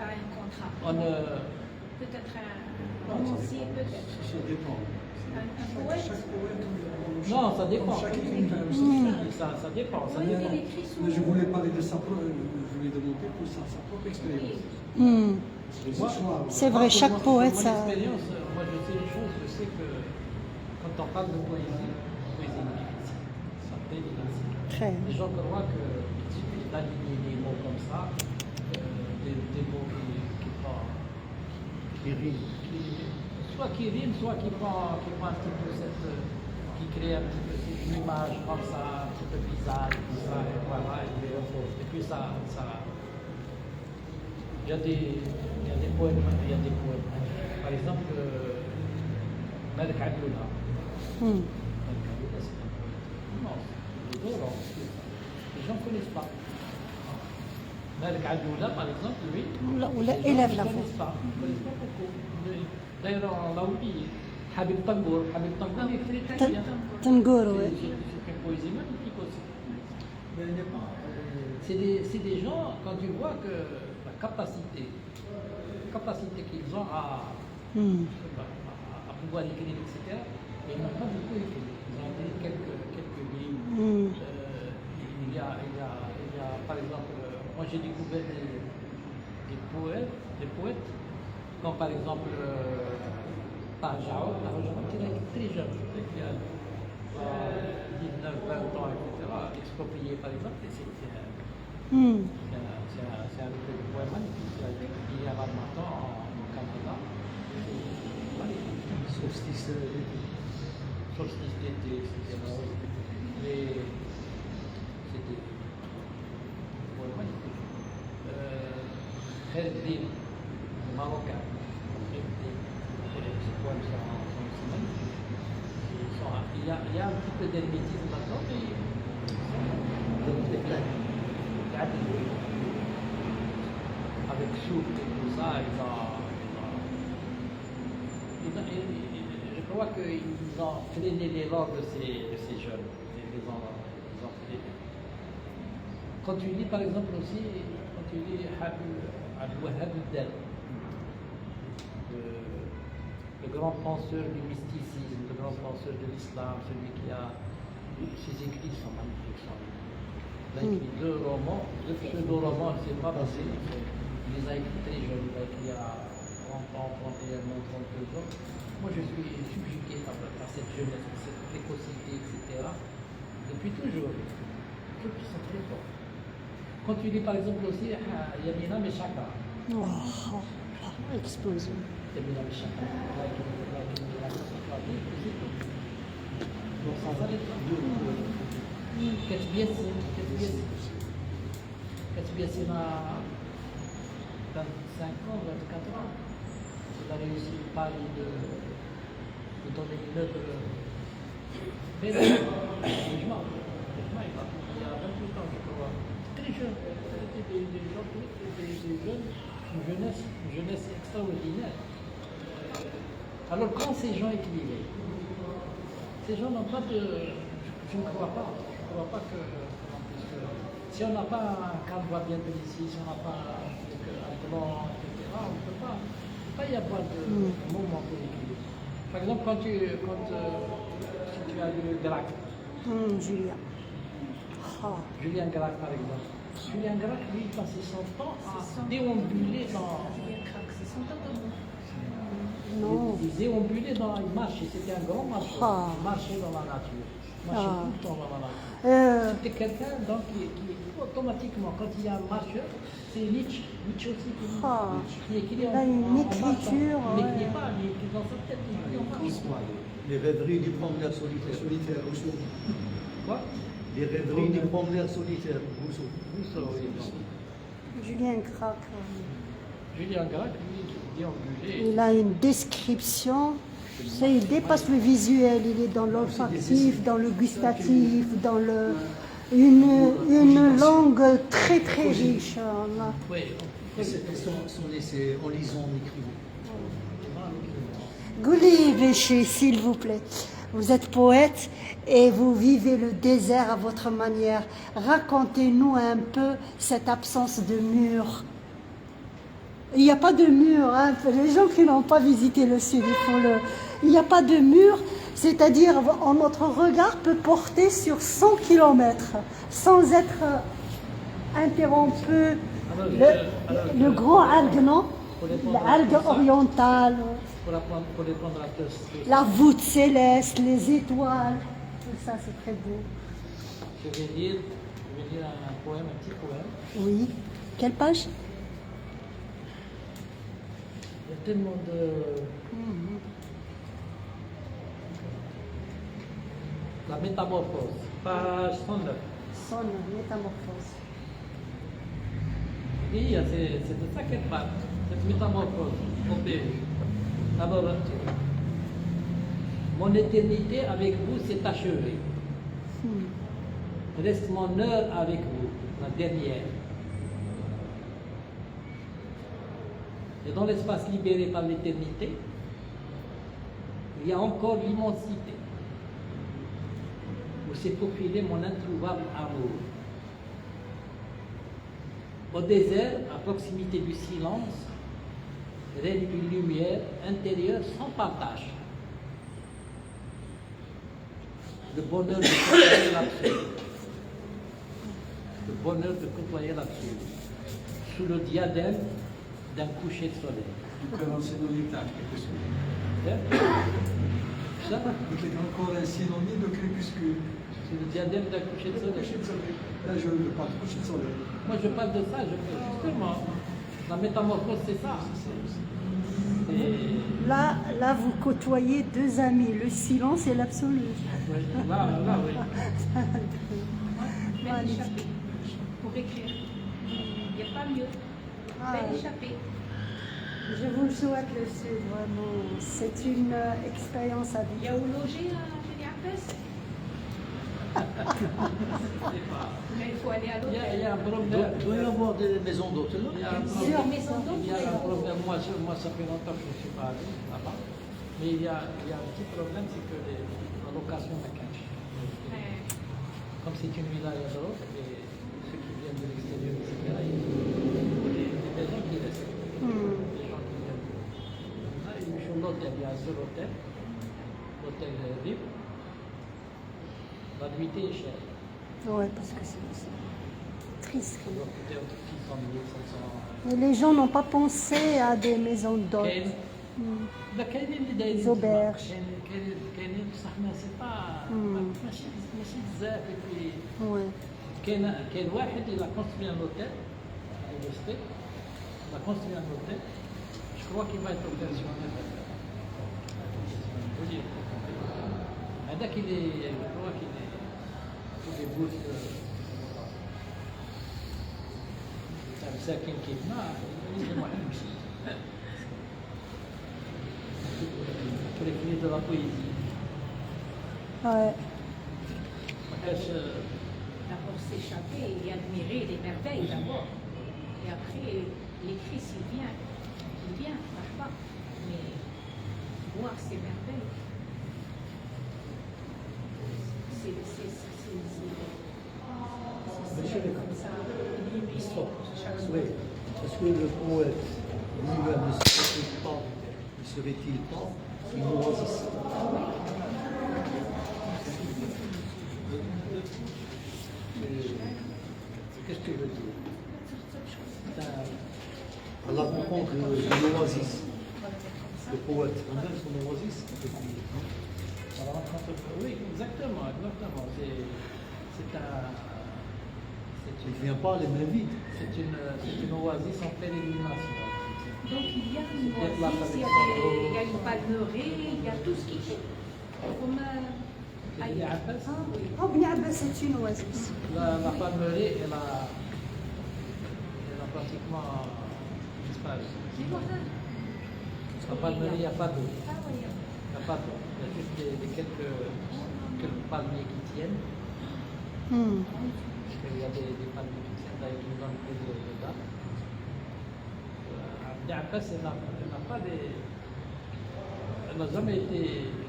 a un contrat. Peut-être un romancier, peut-être. Ça dépend. Un poète. Non, ça dépend. Chaque écrivain Ça dépend. Ça Oui, dépend. il écrit sous. Mais je voulais parler de sa propre, je voulais demander pour sa propre expérience. Et ce soir, C'est vrai, chaque poète, Mon ça. expérience, moi je sais une chose, je sais que quand on parle de poésie est difficile. C'est très difficile. Très. Les gens croient qu'il suffit d'aligner des mots comme ça, des mots soit qui riment, soit qui prend un petit peu qui crée un petit peu cette image comme ça, un petit peu bizarre, tout ça, et voilà, et puis ça. Il y a des poèmes. Par exemple, Malik Abdullah. Malik Abdullah, c'est un poète immense, dévorant. Les gens ne connaissent pas. Malik Abdullah, par exemple, lui, ولا les gens élève ne la connaissent pas. Ils ne connaissent pas beaucoup. D'ailleurs, on l'a oublié. Habib Tangour, il écrit très bien. تنقور. C'est une poésie magnifique aussi. C'est des gens, quand tu vois que la capacité qu'ils ont à pouvoir écrire, etc., ils n'ont pas beaucoup écrit. Ils ont écrit quelques livres. Il y a, par exemple, moi j'ai découvert des poètes, comme par exemple Tahjao, qui est très jeune, qui a 19, 20 ans, etc., exproprié par exemple, et c'est un recueil de poèmes magnifique, qui a été publié à Valmartin au Canada. Solstice d'été. Solstice d'été, etc. Mais c'était un poème magnifique. Kheldin, marocain, ces poèmes sont aussi magnifiques. Il y a un petit peu d'hermétisme maintenant, mais ils sont pleins. Avec Souk et tout ça, je crois qu'ils ont freiné l'élan de ces jeunes. Ils ont freiné. Quand tu lis par exemple aussi, quand tu lis Abdul-Wahhab al-Dal, le grand penseur du mysticisme, le grand penseur de l'islam, celui qui a. Ses écrits sont magnifiques. Il a écrit deux romans, deux pseudo-romans, je ne sais pas, parce qu'il les a écrits très jeunes. Il a écrit à 30 ans, 31 ans, 32 ans. Moi, je suis subjugué par cette jeunesse, par cette précocité, etc. Depuis toujours. Je trouve qu'ils sont très forts. Quand tu lis par exemple aussi Yamina Meshaka. Oh, explosé. Yamina Meshaka. Donc sans arrêt. Katib Yassine a 25 ans, 24 ans. Il a réussi Paris de donner une œuvre belle. Il y a 28 ans, je crois. Très jeune. C'était des gens, des jeunes, une jeunesse extraordinaire. Alors quand ces gens écrivaient, ces gens n'ont pas de. Je ne crois pas. Je ne crois pas que. Si on n'a pas un cadre bien précis, si on n'a pas un plan, etc., on ne peut pas y avoir de moment pour écrire. Par exemple, si tu as lu Gracq. Julien. Julien Gracq, par exemple. Julien Gracq, lui, il passait son temps à déambuler dans. Non. Il déambulait dans. Il marchait, c'était un grand marcheur. Il marchait dans la nature. Il marchait tout le temps dans la nature. C'était quelqu'un donc, qui automatiquement, quand il y a un marcheur, c'est Nietzsche aussi qui écrit il a une écriture. Il n'écrit pas, il écrit dans sa tête, il écrit en marche. Les rêveries du promeneur solitaire, Rousseau. Quoi? Les rêveries du promeneur solitaire, Rousseau. Rousseau, oui. Julien Gracq. Julien Gracq, lui, qui déambulait. Il a une description. Tu sais, il dépasse le visuel, il est dans l'olfactif, dans le gustatif, dans une langue très très riche. Oui. Son essai, en lisant, en écrivant. Gouli Béché, s'il vous plaît. Vous êtes poète et vous vivez le désert à votre manière. Racontez-nous un peu cette absence de mur. Il n'y a pas de mur, hein. Les gens qui n'ont pas visité le sud, il n'y a pas de mur, c'est-à-dire notre regard peut porter sur 100 km sans être interrompu. Le grand algue, non? L'algue orientale, Pour les prendre à tous. la voûte céleste, les étoiles, tout ça c'est très beau. Je vais lire un poème, un petit poème. Oui. Quelle page? Il y a tellement de. La métamorphose, page 109. Sonne, métamorphose. Oui, c'est de ça qu'elle parle, cette métamorphose. Alors, mon éternité avec vous s'est achevée. Reste mon heure avec vous, la dernière. Et dans l'espace libéré par l'éternité, il y a encore l'immensité, où s'est profilé mon introuvable amour. Au désert, à proximité du silence, règne une lumière intérieure sans partage. Le bonheur de côtoyer l'absolu. Le bonheur de côtoyer l'absolu. Sous le diadème d'un coucher de soleil. Tu peux lancer dans l'état, quelque chose. Ça, C'est encore un synonyme de crépuscule. c'est le diadème d'un coucher de soleil. Coucher de soleil. Là, je ne parle pas de coucher de soleil. Moi, je parle de ça, justement. La métamorphose, c'est ça. Et Là, vous côtoyez deux amis, le silence et l'absolu. là, oui. Belle échappée pour écrire. Il n'y a pas mieux. Ah, Belle échappée. je vous le souhaite le sud, vraiment. C'est une expérience à Il y vivre. a où loger à Beni Abbas? Mais il faut aller à Il y l'hôtel. a un problème. Il doit y avoir des maisons d'hôtes là. Il y a un Sur problème. maison Il y a un d'hôtel. problème. Moi, ça fait longtemps que je ne suis pas allé là-bas. Mais il y a un petit problème, c'est que la location me cache. Comme c'est une villa et d'autres, et ceux qui viennent de l'extérieur, etc., il faut des maisons qui restent. Des gens qui viennent. Là, sur l'hôtel, il y a un seul hôtel, l'hôtel libre. La nuitée est chère. Ouais, parce que c'est triste. Ça doit coûter entre 600 000, 500 Mais les gens n'ont pas pensé à des maisons d'hôtes. كاين لا كاينين اللي دايرين زوبيرج. كاينين بصح ما سي با ماشي بزاف في Ouais. كاين واحد il a construit un hôtel à l'université, il a construit un hôtel, je crois qu'il va être opérationnel. هذاك اللي je crois qu'il est tous les bourses تاع مساكن كيفنا يلزم واحد يمشي. Pour écrire de la poésie. Ouais. D'abord s'échapper et admirer les merveilles d'abord. Et après, l'écrit s'il vient, marche pas. Mais voir ces merveilles, c'est comme ça, limite, chaque jour. Oui, parce que le poète lui-même ne serait-il pas, une oasis? Qu'est-ce que je veux dire? À la rencontre de l'oasis, le poète, on donne son oasis. Oui, exactement. C'est un. Il ne vient pas les mains vides. C'est une oasis en pleine illumination. Donc il y a une oasis, il y a une palmeraie, il y a tout ce qui est. Comme Beni Abbas, Ah oui. Oh, Beni Abbas, c'est une oasis. la palmeraie, elle a pratiquement disparu. C'est moi, hein. La palmeraie, il n'y a pas d'eau. Ah oui. Il n'y a pas d'eau. Il y a juste quelques palmiers qui tiennent. Parce qu'il y a des palmiers qui tiennent avec une grande prise de date. Beni Abbas, elle n'a pas des. Elle n'a jamais été.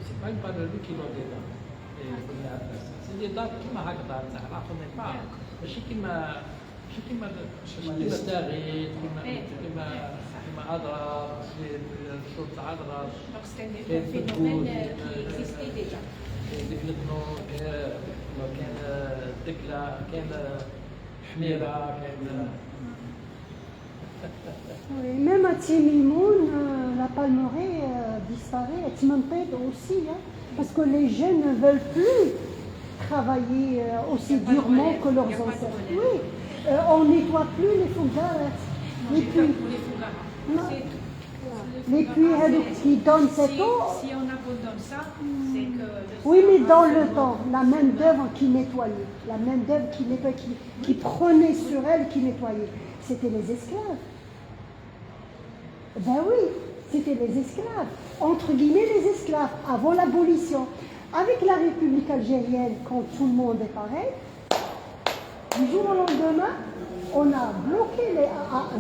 C'est pas une palmeraie qui doit des dates. C'est des dates qui m'a regardé. Alors, on n'est pas. ماشي كيما التاريخ كيما أضرب الشرطة أضرب Donc c'est un phénomène qui existait déjà. ديك البنوك كاين الدكلة كاين حميرة كاين Oui, même à Timimoun, la palmeraie disparaît, à Tmented aussi, hein, parce que les jeunes ne veulent plus travailler aussi durement que leurs ancêtres. Oui, on nettoie plus les fougères, les puits. Non. Les puits qui donnent cette eau. Si on abandonne ça, c'est que. Oui, mais dans le temps, la main d'œuvre qui nettoyait, la main d'œuvre qui nettoyait, qui prenait sur elle, qui nettoyait, c'était les esclaves. Ben oui, c'était les esclaves. Entre guillemets, les esclaves, avant l'abolition. Avec la République algérienne, quand tout le monde est pareil, du jour au lendemain, on a bloqué les.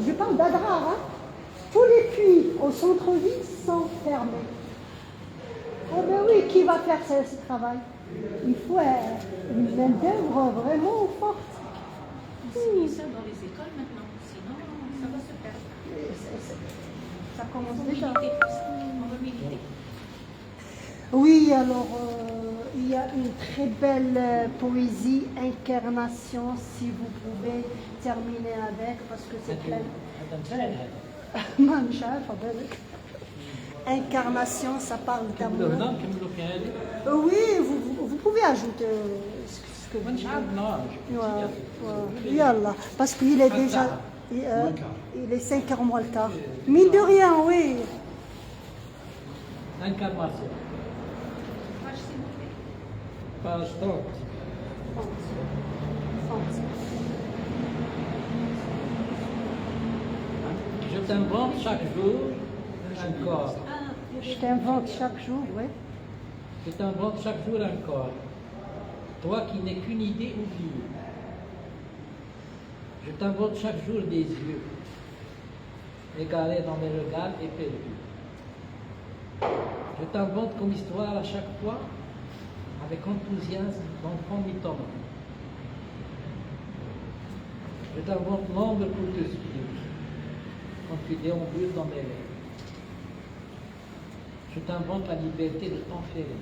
Je parle d'Adrar, hein. Tous les puits au centre-ville sont fermés. Eh bien oui, qui va faire ce travail? Il faut une main-d'œuvre vraiment forte. On enseigne ça dans les écoles maintenant aussi. ça commence On déjà. militer pour ça. On va militer. Oui, alors il y a une très belle poésie, Incarnation, si vous pouvez terminer avec, parce que c'est plein. هذا مثال هذا. ما مش عارفة بالك. Incarnation, ça parle كملوا هنا d'amour. نكملوا في هذه. Oui, vous pouvez ajouter ce que vous مانيش عارف voulez. نهار. Ouais, Yallah, parce qu'il est déjà. Il est 5h moins le quart. Mine de rien, oui. Incarnation. Page, s'il vous plaît. Page 30. Je t'invente chaque jour un corps. Je t'invente chaque jour, oui. Je t'invente chaque jour un corps. Toi qui n'es qu'une idée oubliée. Je t'invente chaque jour des yeux, égarés dans mes regards et perdus. Je t'invente comme histoire à chaque fois, avec enthousiasme d'enfant mythomane. Je t'invente l'ombre pour te suivre, quand tu déambules dans mes rêves. Je t'invente la liberté de t'enfermer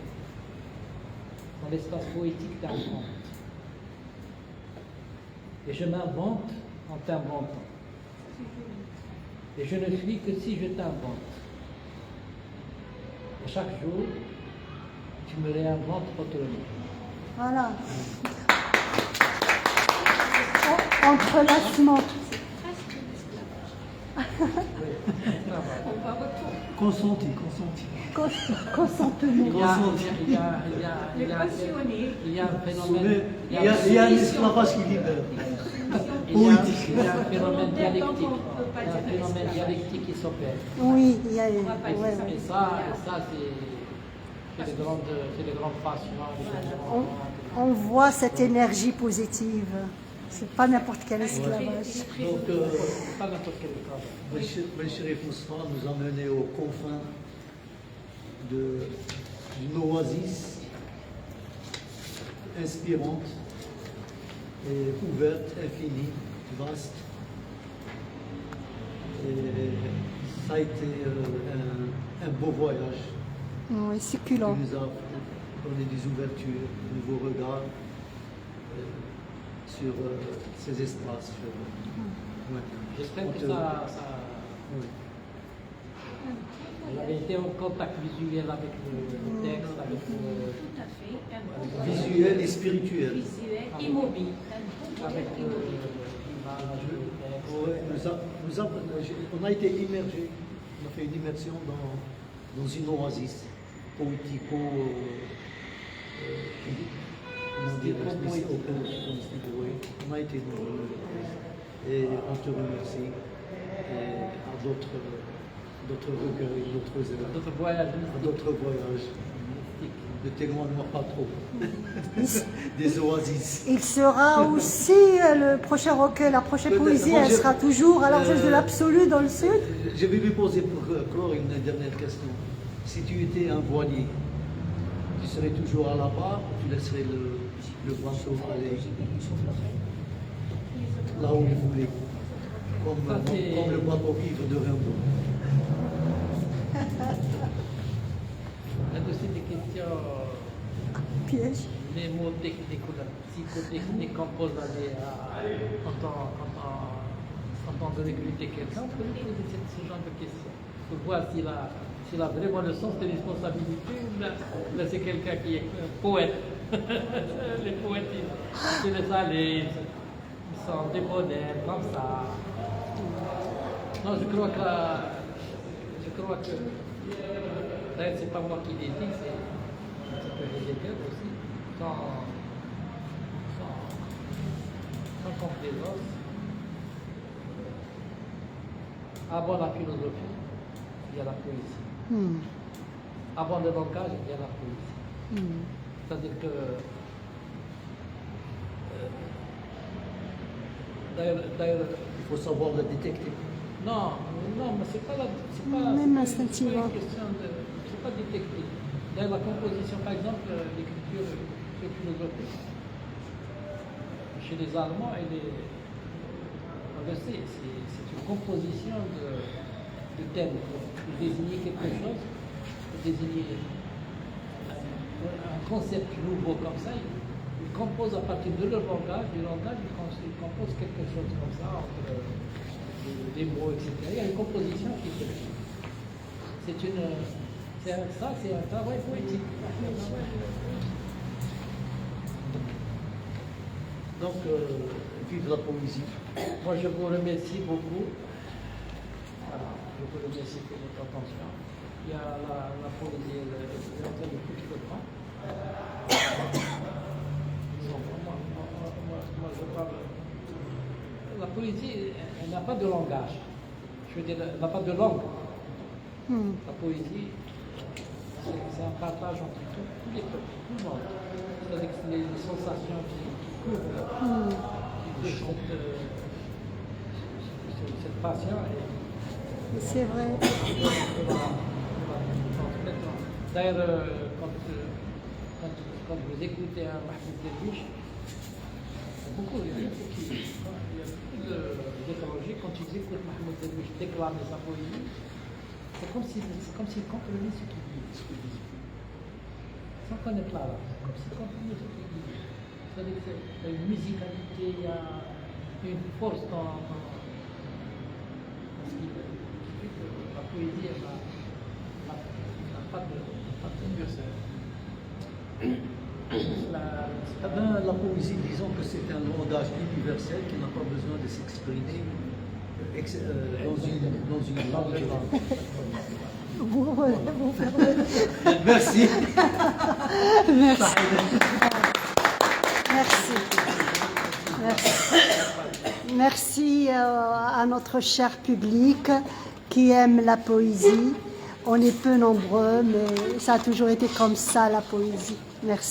dans l'espace poétique d'un conte. Et je m'invente en t'inventant. Et je ne suis que si je t'invente. Et chaque jour, tu me réinventes autrement. Voilà. Entrelacement. Presque l'esclavage. On va retourner. Consenti. Consentement. Il y a un phénomène. Il y a l'esclavage qui libère. Il y a un phénomène dialectique. Il y a un phénomène dialectique qui s'opère. Oui, il y a. On va pas dire ouais, ça. ouais. Et ça c'est les grandes passions. On voit cette énergie positive. C'est pas n'importe quel esclavage. Donc, Pas n'importe quel travail. Benchirif Mousfa nous a menés aux confins d'une oasis inspirante et ouverte, infinie, vaste. Et ça a été un beau voyage Oui, qui succulent. nous a donné des ouvertures, de nouveaux regards sur ces espaces. Ouais. J'espère On que te- ça. Oui. J'avais été en contact visuel avec le texte, avec le. Tout à fait. Un bon Visuel et spirituel. visuel, immobile. Un bon Avec projet immobile. l'image, le texte. Ouais, on a été immergé, on a fait une immersion dans une oasis poético, comment dire, oui. On a été nombreux et on te remercie et à d'autres recueils, D'autres voyages. d'autres voyages. Ne t'éloigne pas trop des oasis. Il sera aussi le prochain recueil, la prochaine Peut-être. poésie, Moi, elle je- sera toujours à la recherche de l'absolu dans le sud. Je vais lui poser pour clore une dernière question. Si tu étais un voilier, tu serais toujours à la barre ou tu laisserais le bateau aller là où il voulait, comme le bateau ivre de Rimbaud? Il y a aussi des questions, Piège. les mots techniques ou la psychotechnique qu'on pose quand on veut recruter quelqu'un, on peut lui poser ce genre de questions. Pour voir s'il a vraiment le sens de responsabilité ou là c'est quelqu'un qui est poète. Les poètes, ils laissent aller, ils sont débonnaires, comme ça. Non, je crois que d'ailleurs, c'est pas moi qui l'ai dit, c'est Heidegger aussi, sans complaisance. Avant la philosophie, il y a la poésie. Avant le langage, il y a la poésie. C'est-à-dire que d'ailleurs, Il faut savoir le détecter. non, mais c'est pas Même c'est instinctivement. pas une question de, c'est pas détecté. D'ailleurs, la composition, par exemple, l'écriture philosophique, chez les Allemands, elle est on le sait, c'est une composition de thèmes. Pour désigner quelque chose, pour désigner un concept nouveau comme ça, ils composent à partir de leur langage, ils composent quelque chose comme ça, entre des mots, etc. Il y a une composition qui se fait. C'est un travail poétique. Donc, vive la poésie. Moi, je vous remercie beaucoup. Voilà, je vous remercie pour votre attention. Il y a la poésie, elle est en train de couper le temps. Moi, je parle. La poésie, elle n'a pas de langage. Je veux dire, elle n'a pas de langue. La poésie, c'est un partage entre tous les peuples, tout le monde. C'est-à-dire que c'est les sensations qui couvrent cette passion. C'est vrai. D'ailleurs, quand vous écoutez un Mahmoud Derviche, il y a beaucoup d'étrangers, quand ils écoutent Mahmoud Derviche déclamer sa poésie, c'est comme s'ils comprenaient ce qu'il dit. Sans connaître l'arabe, c'est comme s'ils comprenaient ce qu'il dit. C'est-à-dire qu'il y a une musicalité, il y a une force dans ce qu'il fait que la poésie, elle n'a pas de La poésie, disons que c'est un langage universel qui n'a pas besoin de s'exprimer dans une langue. Merci. Merci à notre cher public qui aime la poésie. On est peu nombreux, mais ça a toujours été comme ça, la poésie. Merci.